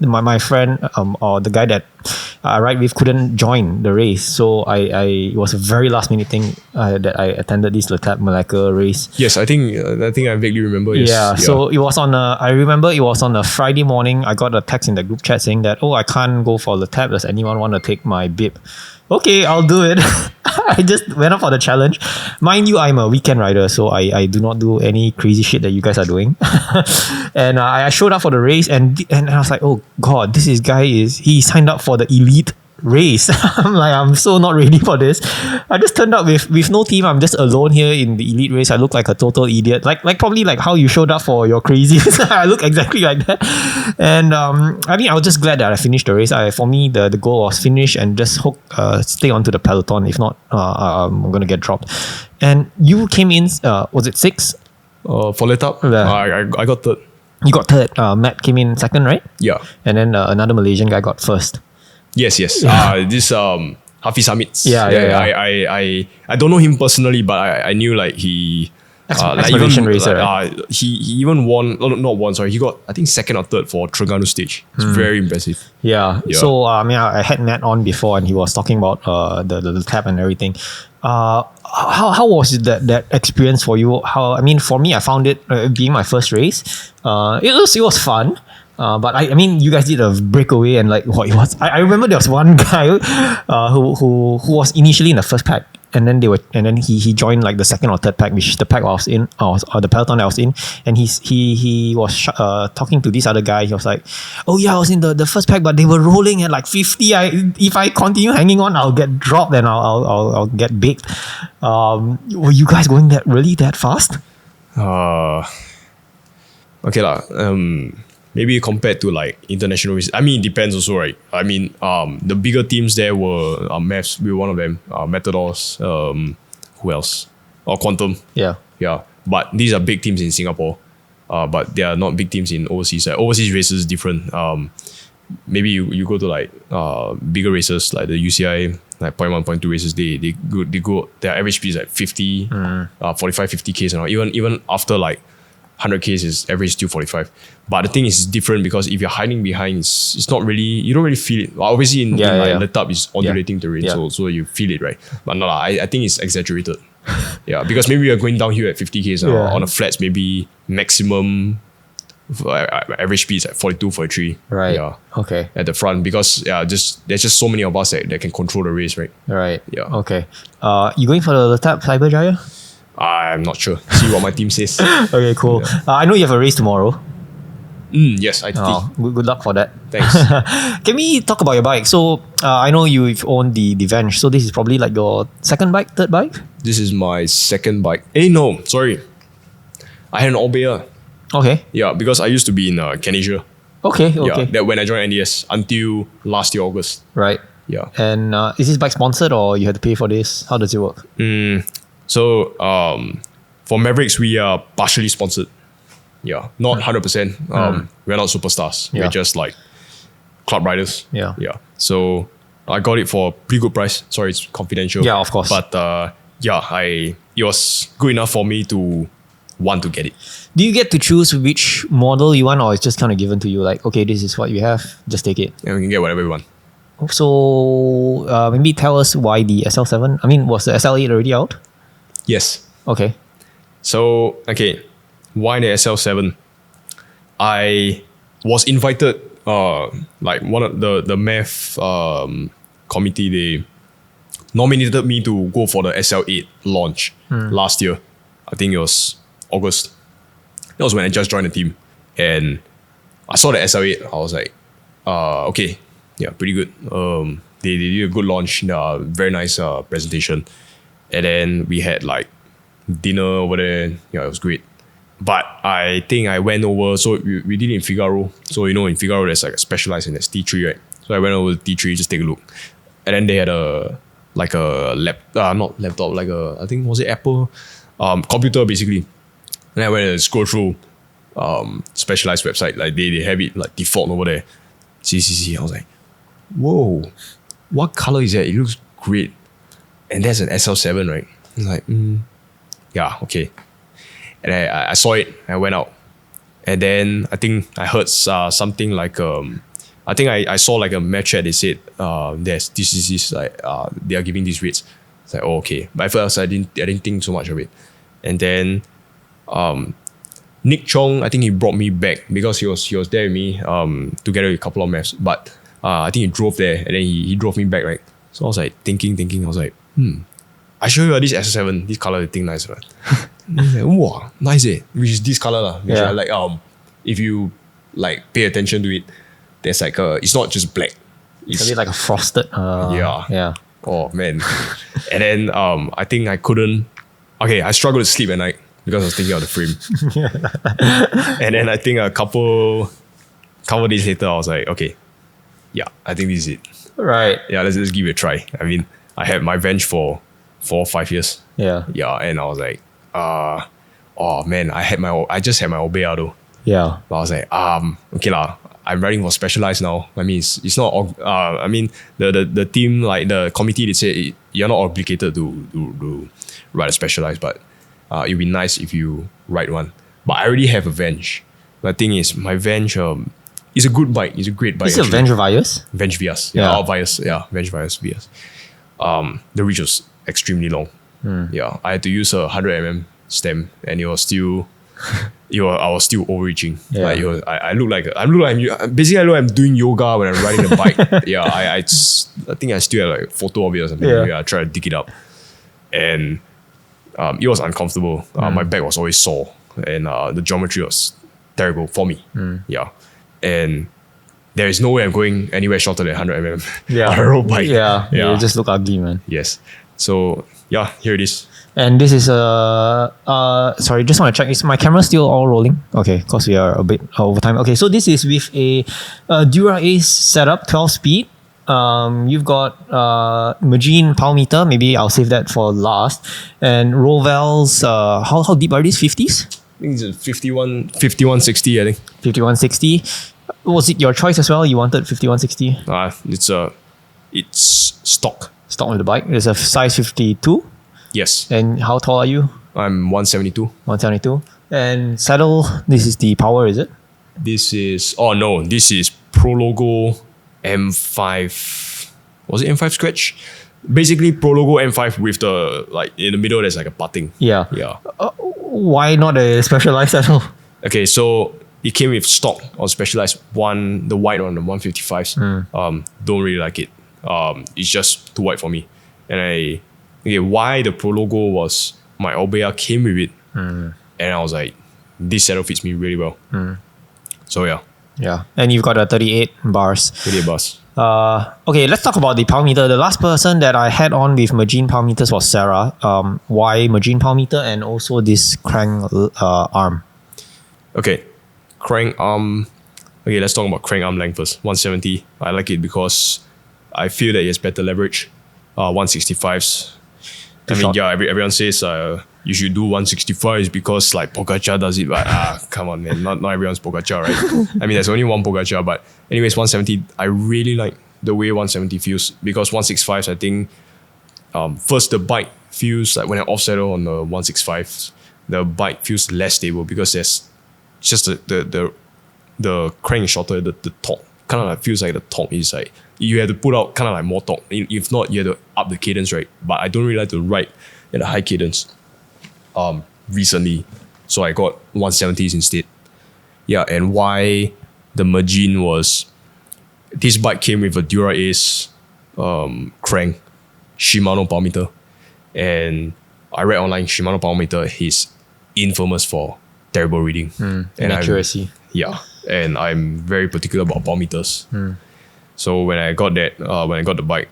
my friend or the guy that I ride with couldn't join the race, so it was a very last minute thing that I attended this Letape Melaka race. Yes, I think I vaguely remember. Yes. Yeah, so it was I remember it was on a Friday morning. I got a text in the group chat saying that, I can't go for Letape. Does anyone want to take my bib? Okay, I'll do it. I just went up for the challenge. Mind you, I'm a weekend rider, so I do not do any crazy shit that you guys are doing. And I showed up for the race, and I was like, oh god, this guy he signed up for the elite race. I'm so not ready for this. I just turned up with no team. I'm just alone here in the elite race. I look like a total idiot. Like probably like how you showed up for your Crazies. I look exactly like that. And I was just glad that I finished the race. For me, the goal was finish and just stay onto the peloton. If not, I'm gonna get dropped. And you came in. Was it 6? For Letape, I got third. You got third. Matt came in second, right? Yeah. And then another Malaysian guy got first. Yes. Yeah. This Hafiz Hamid. Yeah. I don't know him personally, but I knew like he expedition racer. Right? He even won. Not won. Sorry, he got I think second or third for Terengganu stage. It's very impressive. Yeah. So I had Matt on before, and he was talking about the tap and everything. How was that experience for you? For me, I found it being my first race. It was fun. But I mean, you guys did a breakaway, and like what it was. I remember there was one guy who was initially in the first pack, and then he joined like the second or third pack, which is the pack I was in, or the peloton I was in, and he was talking to this other guy. He was like, "Oh yeah, I was in the first pack, but they were rolling at like 50. If I continue hanging on, I'll get dropped and I'll get baked." Were you guys going that fast? Okay lah. Maybe compared to like international races. I mean, it depends also, right? I mean, the bigger teams there were Mavs. We were one of them. Matadors. Who else? Quantum. Yeah. Yeah. But these are big teams in Singapore. But they are not big teams in overseas. Overseas races is different. Maybe you go to like bigger races like the UCI, like 0.1, 0.2 races. They go. Their average speed is like 50, 45, 50 Ks and all. Even after like 100 Ks is average still 45. But the thing is different because if you're hiding behind, it's not really, you don't really feel it. Well, obviously in Letape is undulating terrain, so you feel it, right? But no, I think it's exaggerated. Yeah, because maybe you're going downhill at 50 Ks on the flats, maybe maximum average speed is at 42, 43. Right. Yeah. Okay. At the front because there's just so many of us that can control the race, right? Right. Yeah. Okay. You going for the Letape Cyberjaya? I'm not sure. See what my team says. Okay, cool. Yeah. I know you have a race tomorrow. Yes, I think. Good luck for that. Thanks. Can we talk about your bike? So I know you've owned the Venge. So this is probably like your second bike, third bike? This is my second bike. No, sorry. I had an Orbea. Okay. Yeah, because I used to be in Canada. Okay. Yeah, that when I joined NDS until last year August. Right. Yeah. And is this bike sponsored or you had to pay for this? How does it work? So for Mavericks, we are partially sponsored. Yeah, not 100%. We're not superstars. Yeah. We're just like club riders. Yeah. Yeah. So I got it for a pretty good price. Sorry, it's confidential. Yeah, of course. But it was good enough for me to want to get it. Do you get to choose which model you want, or it's just kind of given to you? Like, okay, this is what you have. Just take it. And we can get whatever we want. So maybe tell us why the SL7. I mean, was the SL8 already out? Yes. Okay. So, why the SL7? I was invited, like one of the math committee, they nominated me to go for the SL8 launch last year. I think it was August. That was when I just joined the team. And I saw the SL8. I was like, okay, yeah, pretty good. They did a good launch, very nice presentation. And then we had like dinner over there. Yeah, it was great. But I think I went over, so we did it in Figaro. So, in Figaro, there's like a specialized in ST3, right? So I went over to T3 just take a look. And then they had not laptop, I think was it Apple computer basically. And I went and scroll through Specialized website, like they have it like default over there. See. I was like, whoa, what color is that? It looks great. And that's an SL7, right? I was like, yeah, okay. And I saw it, I went out. And then I think I heard something like I think I saw like a match chat. They said there's this like they are giving these rates. It's like, oh, okay. But at first I didn't think so much of it. And then Nick Chong, I think he brought me back because he was there with me together with a couple of maps. But I think he drove there and then he drove me back, right? So I was like thinking. I was like, I show you this SL7, this color, the thing nice, right? And he's like, wow, nice, which is this color lah. Which I like. If you like pay attention to it, there's like it's not just black. It's a bit like a frosted. Yeah. Oh man. And then I think I couldn't. Okay, I struggled to sleep at night because I was thinking of the frame. And then I think a couple days later, I was like, okay, yeah, I think this is it. Right. Yeah, let's give it a try. I mean, I had my Venge for 4 or 5 years. Yeah. Yeah, and I was like, oh man, I just had my Obeado. Yeah. But I was like, okay lah, I'm riding for Specialized now. I mean, it's not. I mean, the team, like the committee, they say you're not obligated to ride a Specialized, but it'd be nice if you ride one. But I already have a Venge. The thing is, my Venge is a good bike. It's a great bike. Is it a Venge Vias? Venge Vias. Vias. Yeah, Venge Vias. The reach was extremely long. Yeah, I had to use a 100mm stem, and it was still. I was still overreaching. Yeah. Like, I look like I'm doing yoga when I'm riding the bike. Yeah, I think I still have like a photo of it or something. Yeah, I tried to dig it up, and it was uncomfortable. My back was always sore, and the geometry was terrible for me. Yeah, and there is no way I'm going anywhere shorter than 100mm on a road bike. Yeah, you just look ugly, man. Yes. So yeah, here it is. And this is sorry, just want to check, is my camera still all rolling? Okay, because we are a bit over time. Okay, so this is with a Dura Ace setup, 12 speed. You've got Magene power meter, maybe I'll save that for last. And Rovell's, how deep are these? 50s? I think it's 5160, I think. 5160. Was it your choice as well? You wanted 5160? It's stock. Stock with the bike. It's a size 52. Yes. And how tall are you? I'm 172. 172. And saddle, this is the power, is it? This is Pro Logo M5. Was it M5 Scratch? Basically Pro Logo M5 with the, like, in the middle there's like a putting. Yeah. Yeah. Why not a Specialized saddle? Okay, so it came with stock or Specialized one, the white one, the 155s. Don't really like it. It's just too white for me. And why the Pro Logo was my Obeya came with it. And I was like, this saddle fits me really well. So yeah. Yeah. And you've got a 38 bars. 38 bars. Okay, let's talk about the power meter. The last person that I had on with Magene power meters was Sarah. Why Magene power meter and also this crank arm? Okay. Crank arm. Okay, let's talk about crank arm length first. 170. I like it because I feel that it has better leverage. 165s. I mean, yeah, everyone says you should do 165s because like Pogacar does it, but come on, man, not everyone's Pogacar, right? I mean, there's only one Pogacar, but anyways, 170, I really like the way 170 feels because 165s, I think, first the bike feels like when I off saddle on the 165s, the bike feels less stable because there's just the crank is shorter, the torque kind of like feels like the torque is like you have to put out kind of like more torque. If not, you have to up the cadence, right? But I don't really like to ride at a high cadence recently. So I got 170s instead. Yeah, and why the Magene was, this bike came with a Dura Ace crank, Shimano power meter. And I read online Shimano power meter is infamous for terrible reading. And accuracy. Yeah, and I'm very particular about power meters. So when I got that, when I got the bike,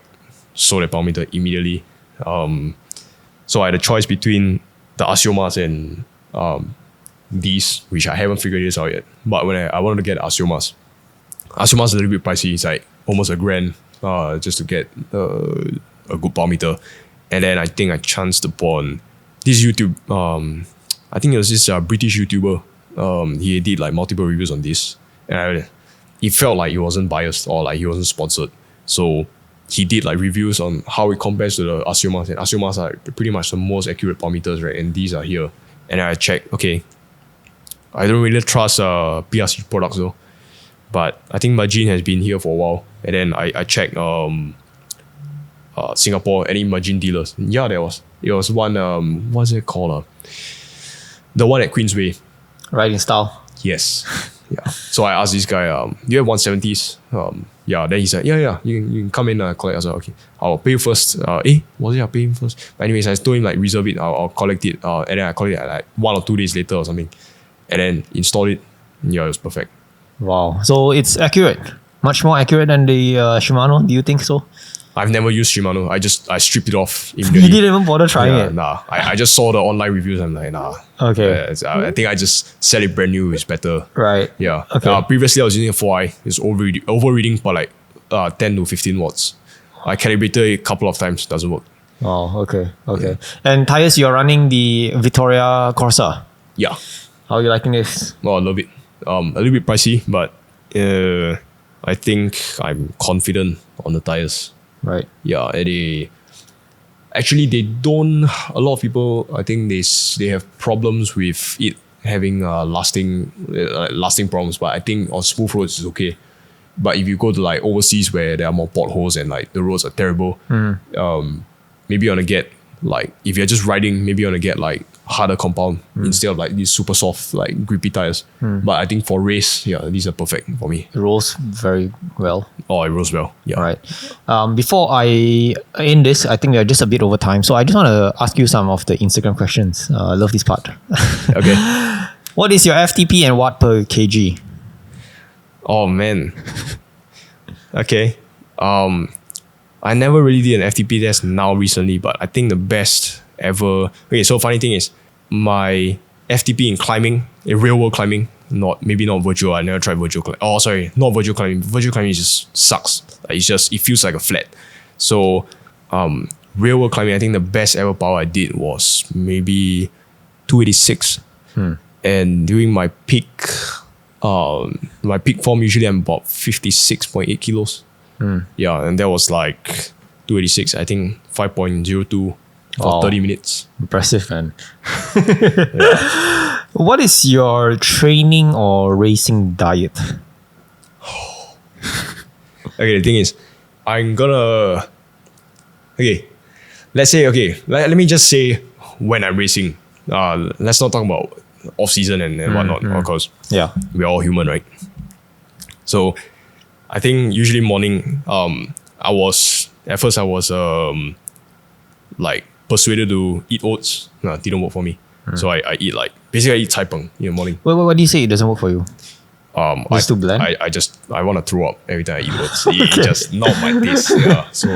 saw the power meter immediately. So I had a choice between the Asiomas and these, which I haven't figured this out yet. But when I wanted to get Asiomas is a little bit pricey. It's like almost $1,000 just to get a good power meter. And then I think I chanced upon this YouTube. I think it was this British YouTuber. He did like multiple reviews on this, and it felt like he wasn't biased or like he wasn't sponsored. So he did like reviews on how it compares to the Asiomas, and Asiomas are pretty much the most accurate power meters, right? And these are here. And I checked, okay, I don't really trust PRC products though, but I think Magene has been here for a while. And then I checked Singapore, any Magene dealers. Yeah, it was one, what's it called? The one at Queensway. Riding style. Yes. Yeah. So I asked this guy, do you have 170s? Yeah. Then he said, yeah, you can come in and collect. I was like, okay, I'll pay you first. Was it I'll pay him first? But anyways, I told him like reserve it, I'll collect it. And then I collect it like 1 or 2 days later or something. And then install it. Yeah, it was perfect. Wow. So it's accurate. Much more accurate than the Shimano. Do you think so? I've never used Shimano. I stripped it off immediately. You didn't even bother trying it? Nah. I just saw the online reviews. I'm like, nah. Okay. I think I just sell it brand new. It's better. Right. Yeah. Okay. Previously, I was using a 4i. It's overreading for like 10 to 15 watts. I calibrated it a couple of times. Doesn't work. Oh, okay. Yeah. And tires, you're running the Vittoria Corsa. Yeah. How are you liking this? Well, I love it. A little bit pricey, but I think I'm confident on the tires. Right. Yeah, actually they don't. A lot of people, I think they have problems with it having lasting problems. But I think on smooth roads it's okay. But if you go to like overseas where there are more potholes and like the roads are terrible, maybe you wanna get like, if you're just riding, maybe you wanna get like harder compound instead of like these super soft like grippy tires. But I think for race, yeah, these are perfect for me. It rolls very well. Oh, it rolls well. Yeah. All right. Before I end this, I think we are just a bit over time. So I just want to ask you some of the Instagram questions. I love this part. Okay. What is your FTP and watt per kg? Oh man. Okay. I never really did an FTP test now recently, but I think the best ever. Okay, so funny thing is, my FTP in climbing, in real world climbing, not virtual. I never tried virtual climbing. Oh, sorry, not virtual climbing. Virtual climbing just sucks. It feels like a flat. So, real world climbing, I think the best ever power I did was maybe 286. And during my peak form, usually I'm about 56.8 kilos. Yeah, and that was like 286. I think 5.02 for 30 minutes. Impressive, man. What is your training or racing diet? Okay, the thing is, I'm gonna... Okay, let's say, let me just say when I'm racing. Let's not talk about off-season and whatnot, of course. Yeah. We're all human, right? So, I think usually morning, I was like persuaded to eat oats. No, it didn't work for me. So I eat like, basically I eat cai peng in the morning. What do you say it doesn't work for you? It's too bland? I want to throw up every time I eat oats. It's just not my taste. Yeah. So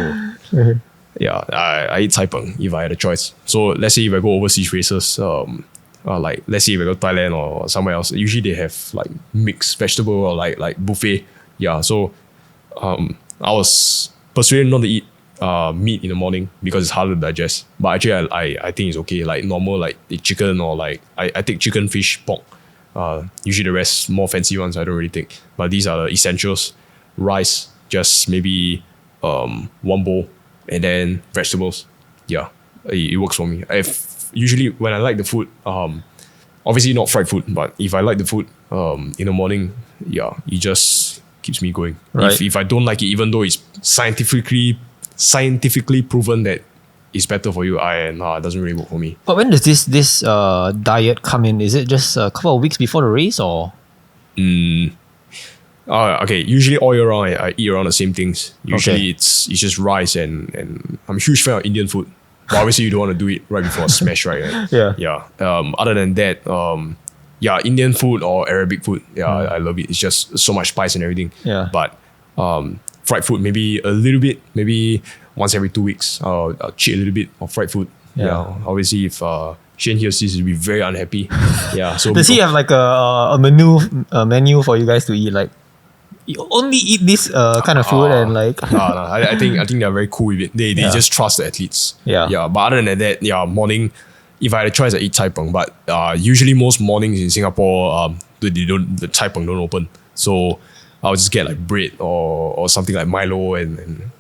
yeah, I eat cai peng if I had a choice. So let's say if I go overseas races, like let's say if I go Thailand or somewhere else, usually they have like mixed vegetable or like buffet. Yeah, so I was persuaded not to eat meat in the morning because it's harder to digest. But actually, I think it's okay. Like normal, like chicken or like I take chicken, fish, pork. Usually the rest more fancy ones I don't really take. But these are the essentials. Rice, just maybe 1 bowl, and then vegetables. Yeah, it works for me. Usually when I like the food, obviously not fried food, but if I like the food in the morning, yeah, it just keeps me going. Right. If I don't like it, even though it's scientifically proven that it's better for you, it doesn't really work for me. But when does this diet come in? Is it just a couple of weeks before the race or? Okay, usually all year round I eat around the same things. Usually it's just rice and I'm a huge fan of Indian food. But obviously you don't want to do it right before a smash, right? Yeah. Other than that, Indian food or Arabic food, I love it. It's just so much spice and everything. Yeah. But fried food, maybe a little bit, maybe once every 2 weeks, I'll cheat a little bit of fried food. Yeah. Obviously, if Shane here sees, he'll be very unhappy. Yeah. So does he have like a menu for you guys to eat? Like, you only eat this kind of food and like. No, I think they're very cool with it. They just trust the athletes. Yeah. But other than that, morning. If I had a choice, I eat cai peng. But usually most mornings in Singapore, the cai peng don't open. So I'll just get like bread or something like Milo and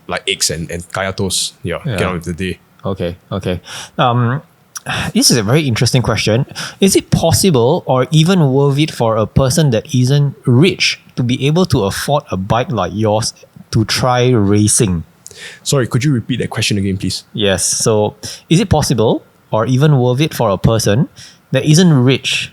like eggs and kaya toast. Get on with the day. Okay. This is a very interesting question. Is it possible or even worth it for a person that isn't rich to be able to afford a bike like yours to try racing? Sorry, could you repeat that question again, please? Yes. So, is it possible or even worth it for a person that isn't rich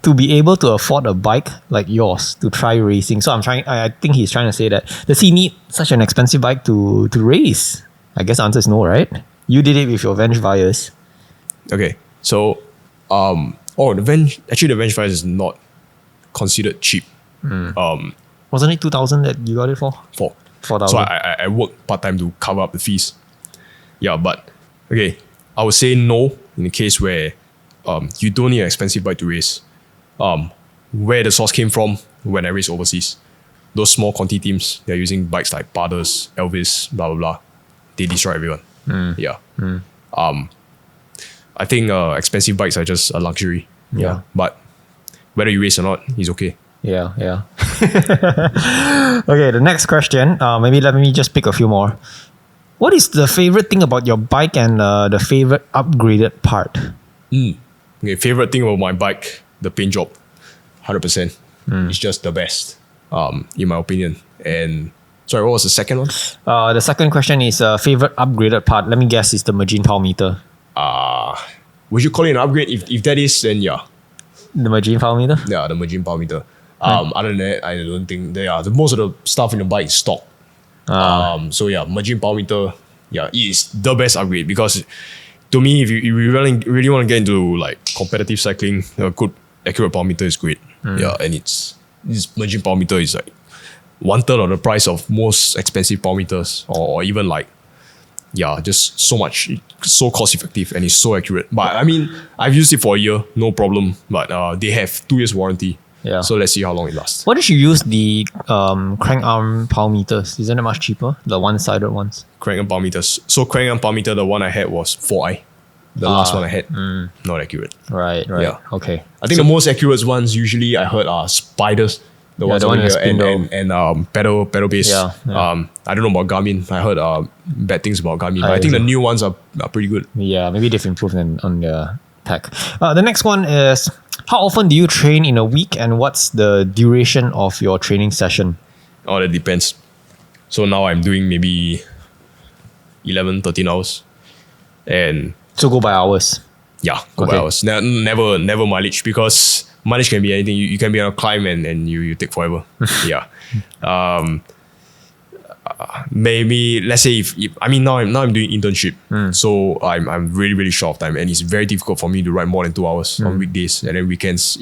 to be able to afford a bike like yours to try racing? So I think he's trying to say that, does he need such an expensive bike to race? I guess the answer is no, right? You did it with your Venge Vios. Okay, so the Venge Vios is not considered cheap. Wasn't it 2,000 that you got it for? 4,000. So I work part-time to cover up the fees. Yeah, but okay, I would say no in the case where you don't need an expensive bike to race. Where the source came from when I race overseas, those small conti teams, they're using bikes like Butters, Elvis, blah blah blah. They destroy everyone. I think expensive bikes are just a luxury. Yeah. But whether you race or not, it's okay. Yeah. Okay, the next question. Maybe let me just pick a few more. What is the favorite thing about your bike and the favorite upgraded part? Okay, favorite thing about my bike, the paint job, 100%. It's just the best, in my opinion. And sorry, what was the second one? The second question is favorite upgraded part. Let me guess, it's the Magene power meter. Would you call it an upgrade? If that is, then yeah. The Magene power meter? Yeah, the Magene power meter. Other than that, I don't think most of the stuff in the bike is stock. So yeah, Magene power meter, it is the best upgrade because to me, if you really want to get into like competitive cycling, a good accurate power meter is great. Yeah, and this Magene power meter is like 1/3 of the price of most expensive power meters, or even like just so cost effective, and it's so accurate. But I mean, I've used it for a year, no problem. But they have 2 years warranty. Yeah. So let's see how long it lasts. What did you use the crank arm power meters? Isn't it much cheaper? The one-sided ones? Crank arm power meters. So crank arm power meter, the one I had was 4i. The last one I had, not accurate. Right. Yeah. Okay. I think the most accurate ones usually I heard are spiders. The ones over here and pedal base. Yeah. I don't know about Garmin. I heard bad things about Garmin. But I think the new ones are pretty good. Yeah, maybe they've improved on their tech. The next one is, how often do you train in a week and what's the duration of your training session? Oh, that depends. So now I'm doing maybe 11, 13 hours. And so go by hours? Yeah, go by hours. Never mileage, because mileage can be anything. You can be on a climb and you take forever. Yeah. Maybe let's say if now I'm doing internship, so I'm really short of time, and it's very difficult for me to ride more than 2 hours on weekdays, and then weekends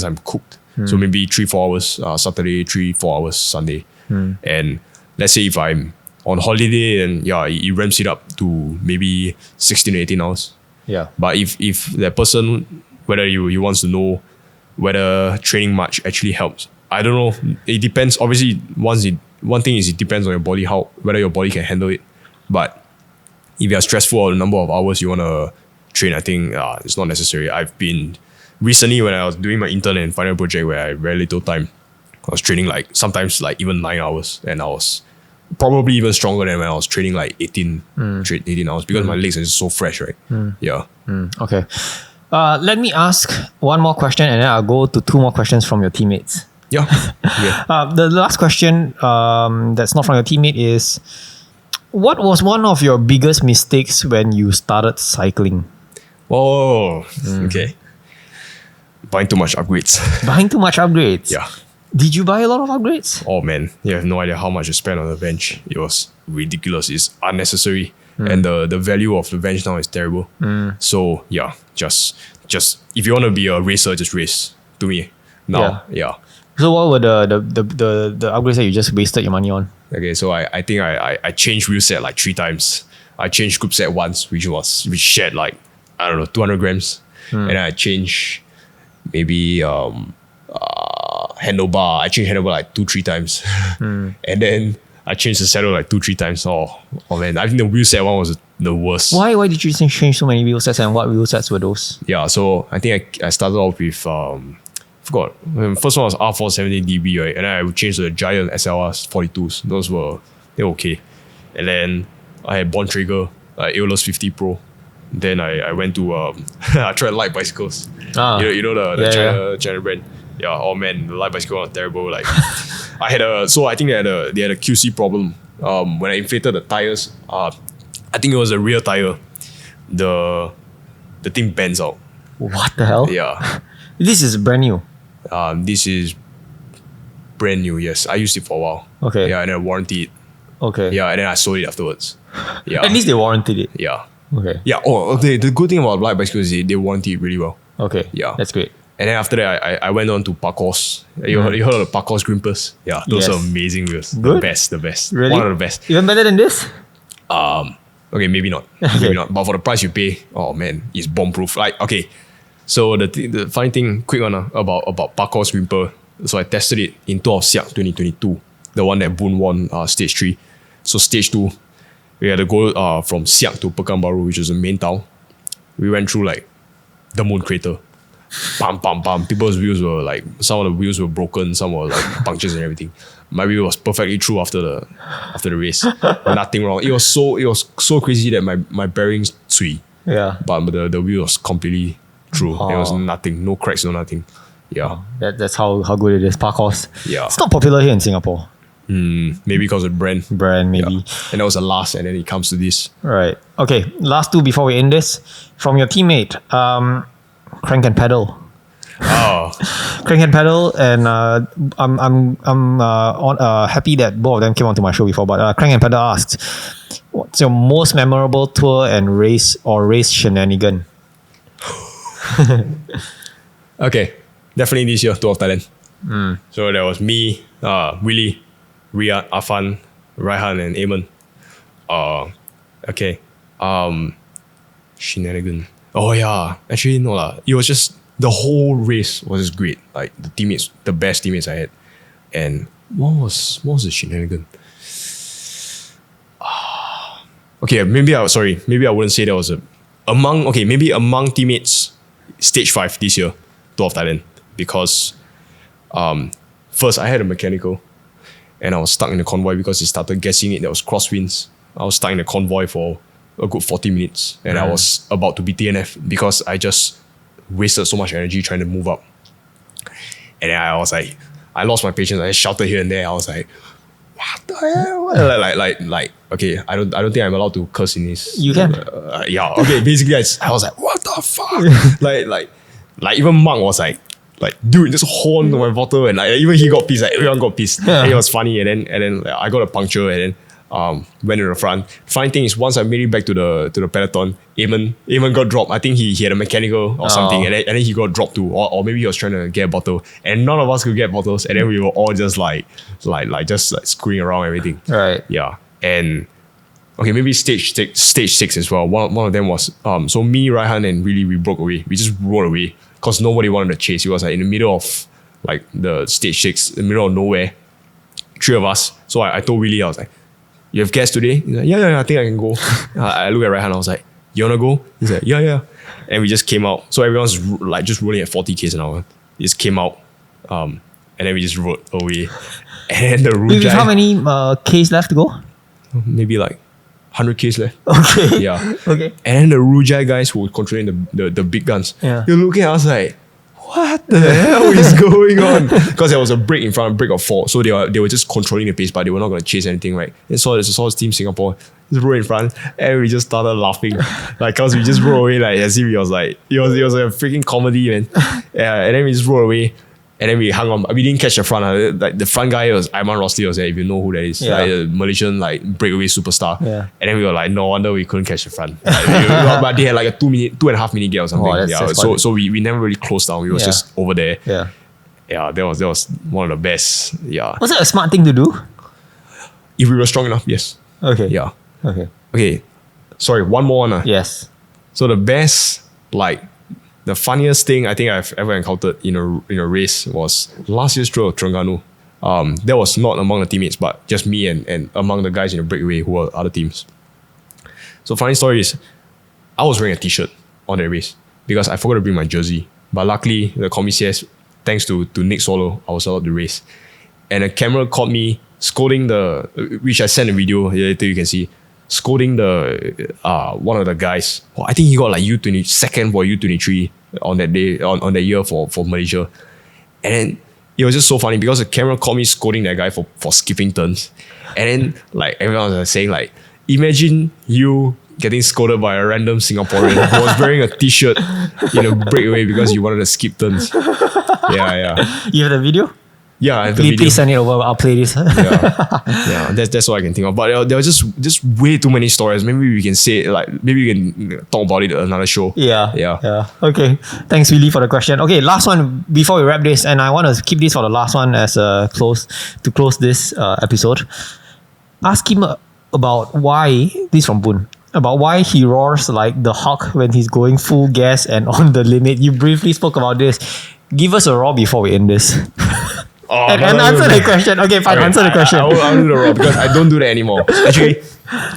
I'm cooked. So maybe 3-4 hours Saturday, 3-4 hours Sunday, and let's say if I'm on holiday, and it ramps it up to maybe 16 to 18 hours. Yeah. But if that person, whether he wants to know whether training much actually helps, I don't know. It depends. Obviously, one thing is it depends on your body, whether your body can handle it. But if you're stressful or the number of hours you want to train, I think it's not necessary. I've been recently, when I was doing my intern and final project where I had very little time, I was training like sometimes like even 9 hours, and I was probably even stronger than when I was training like 18 hours, because my legs are just so fresh, right? Okay. Let me ask one more question, and then I'll go to 2 more questions from your teammates. Yeah. The last question that's not from your teammate is, what was one of your biggest mistakes when you started cycling? Okay. Buying too much upgrades. Buying too much upgrades? Yeah. Did you buy a lot of upgrades? Oh man, you have no idea how much I spent on the Venge. It was ridiculous. It's unnecessary. And the value of the Venge now is terrible. So yeah, just if you want to be a racer, just race. To me. Now, yeah. So what were the upgrades that you just wasted your money on? Okay, so I think I changed wheel set like 3 times. I changed group set once, which shared like, I don't know, 200 grams. And I changed maybe handlebar. I changed handlebar like 2-3 times. And then I changed the saddle like 2-3 times. Oh man, I think the wheel set one was the worst. Why did you change so many wheel sets, and what wheel sets were those? Yeah, so I think I started off with forgot. First one was R470DB, right? And then I changed to the Giant SLR42s. They were okay. And then I had Bontrager, Aeolus 50 Pro. Then I went to I tried light bicycles. You know the China brand. Yeah, oh man, the light bicycle was terrible. Like I think they had a QC problem. When I inflated the tires, I think it was a rear tire. The thing bends out. What the hell? Yeah. This is brand new. This is brand new, yes. I used it for a while. Okay. Yeah, and then I warranted it. Okay. Yeah, and then I sold it afterwards. Yeah. At least they warranted it. Yeah. Okay. Yeah. Oh, okay. The good thing about light bicycles is they warranty it really well. Okay. Yeah. That's great. And then after that, I went on to Parcours. You heard of the Parcours Grimpers? Yeah, those are amazing wheels. Good? The best. Really? One of the best. Even better than this? Okay, maybe not. Maybe not. But for the price you pay, oh man, it's bomb proof. Like, okay. So the funny thing, quick one about Parcours Grimper. So I tested it in Tour of Siak 2022, the one that Boon won stage 3. So stage 2, we had to go from Siak to Pekanbaru, which is the main town. We went through like the moon crater. Bam, bam, bam. People's wheels were like, some of the wheels were broken, some were like punctures and everything. My wheel was perfectly true after the race. Nothing wrong. It was so crazy that my bearings tsui. Yeah. But the wheel was completely true. Oh. There was nothing, no cracks, no nothing. Yeah. That's how good it is, Parcours. Yeah. It's not popular here in Singapore. Maybe because of the brand. Maybe. Yeah. And that was the last, and then it comes to this. Right. Okay. Last two before we end this. From your teammate, Crank and Pedal. Oh. Crank and Pedal, and I'm happy that both of them came onto my show before. But Crank and Pedal asked, "What's your most memorable tour and race shenanigan?" Okay, definitely this year, Tour of Thailand. So there was me, Willie, Riyad, Afan, Raihan, and Eamon. Okay. Shenanigan. Oh yeah, actually no lah. It was just the whole race was just great. Like the teammates, the best teammates I had. And what was the shenanigan? Okay, maybe I wouldn't say there was among teammates, stage 5 this year, Tour of Thailand, because first I had a mechanical and I was stuck in the convoy because it started guessing it. There was crosswinds. I was stuck in the convoy for a good 40 minutes and I was about to be DNF because I just wasted so much energy trying to move up. And then I was like, I lost my patience. I shouted here and there. I was like, what the hell? Like, okay, I don't think I'm allowed to curse in this. You can. Yeah, okay, basically I was like, what the fuck? like even Mark was like, dude, just hold on to my bottle, and like even he got pissed, like everyone got pissed. Yeah. And it was funny, and then like, I got a puncture, and then went to the front. Funny thing is, once I made it back to the peloton, Eamon got dropped. I think he had a mechanical or something, and then he got dropped too, or maybe he was trying to get a bottle, and none of us could get bottles, and then we were all just like screwing around everything. Right. Yeah, and okay, maybe stage 6 as well. One of them was so me, Raihan, and really we broke away. We just rode away because nobody wanted to chase. It was like in the middle of like the stage 6, in the middle of nowhere. 3 of us. So I told Willie, I was like, you have gas today? He's like, yeah, I think I can go. I look at Raihan, I was like, you wanna go? He's like, yeah. And we just came out. So everyone's like just rolling at 40 km an hour. We just came out, and then we just rode away. And the Rujai, With how many Ks left to go? maybe like 100 km left. Okay. Yeah. Okay. And then the Rujai guys who were controlling the big guns, Yeah. they're looking at us like, what the hell is going on? Because there was a break in front, a break of 4. So they were just controlling the pace, but they were not going to chase anything, right? And so this Team Singapore just rode in front, and we just started laughing. Like, because we just rode away, like, as if it was a freaking comedy, man. Yeah, and then we just rode away. And then we hung on. We didn't catch the front. Like the front guy was Aiman Rosti, was there, if you know who that is. Yeah. Like a Malaysian like breakaway superstar. Yeah. And then we were like, no wonder we couldn't catch the front. But they had like a 2.5 minute gap or something. Oh, that's funny. So we never really closed down. We was just over there. Yeah. Yeah, that was one of the best. Yeah. Was that a smart thing to do? If we were strong enough, yes. Okay. Yeah. Okay. Okay. Sorry, one more one. Yes. So the best, like, the funniest thing I think I've ever encountered in a race was last year's Tour of Terengganu. That was not among the teammates, but just me and among the guys in the breakaway who were other teams. So funny story is, I was wearing a t-shirt on that race because I forgot to bring my jersey. But luckily, the commissaires, thanks to Nick Swallow, I was allowed to race. And a camera caught me scolding which I sent a video, later you can see, scolding one of the guys. Well, I think he got like U20 second for U23 on that day, on that year for Malaysia. And then it was just so funny because the camera caught me scolding that guy for skipping turns. And then like everyone was saying like, imagine you getting scolded by a random Singaporean who was wearing a t-shirt in a breakaway because you wanted to skip turns. Yeah. You have the video? Yeah, I have the video. Please send it over. I'll play this. yeah, that's what I can think of. But there were just way too many stories. Maybe we can say it, like, maybe we can talk about it another show. Yeah. Okay. Thanks, Willie, for the question. Okay, last one before we wrap this, and I want to keep this for the last one as to close this episode. Ask him about why, this from Poon, about why he roars like the Hulk when he's going full gas and on the limit. You briefly spoke about this. Give us a roar before we end this. And answer the question. Okay, fine. Answer the question. I'll do the roar because I don't do that anymore. Actually,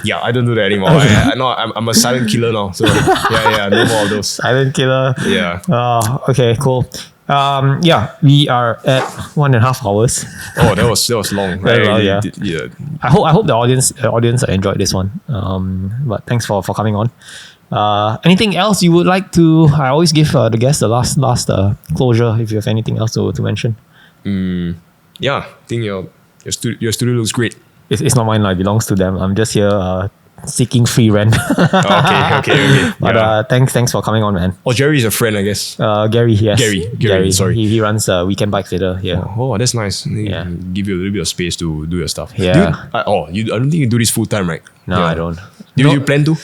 yeah, I don't do that anymore. I know I'm a silent killer now. So yeah, no more of those. Silent killer. Yeah. Okay, cool. We are at 1.5 hours. Oh, that was long. Very well, yeah. Yeah. I hope the audience enjoyed this one. But thanks for coming on. Anything else you would like to? I always give the guests the last closure. If you have anything else to mention. Yeah, I think your studio looks great. It's not mine. It belongs to them. I'm just here seeking free rent. Okay. But thanks for coming on, man. Oh, Jerry is a friend, I guess. Gary, yes. Gary. Sorry. He runs Weekend Bike Fitter here. Oh, that's nice. Yeah. Give you a little bit of space to do your stuff. Yeah. I don't think you do this full time, right? No, yeah. I don't. Do you plan to?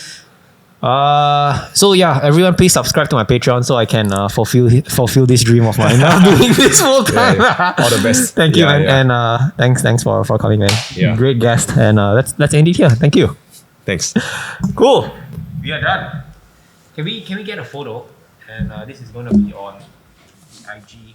So yeah, everyone please subscribe to my Patreon so I can fulfill this dream of mine of doing this full time. All the best. Thank you, man. And thanks for coming, man. Yeah. Great guest. And let's end it here. Thank you. Thanks. Cool. We are done. Can we get a photo? And this is going to be on IG.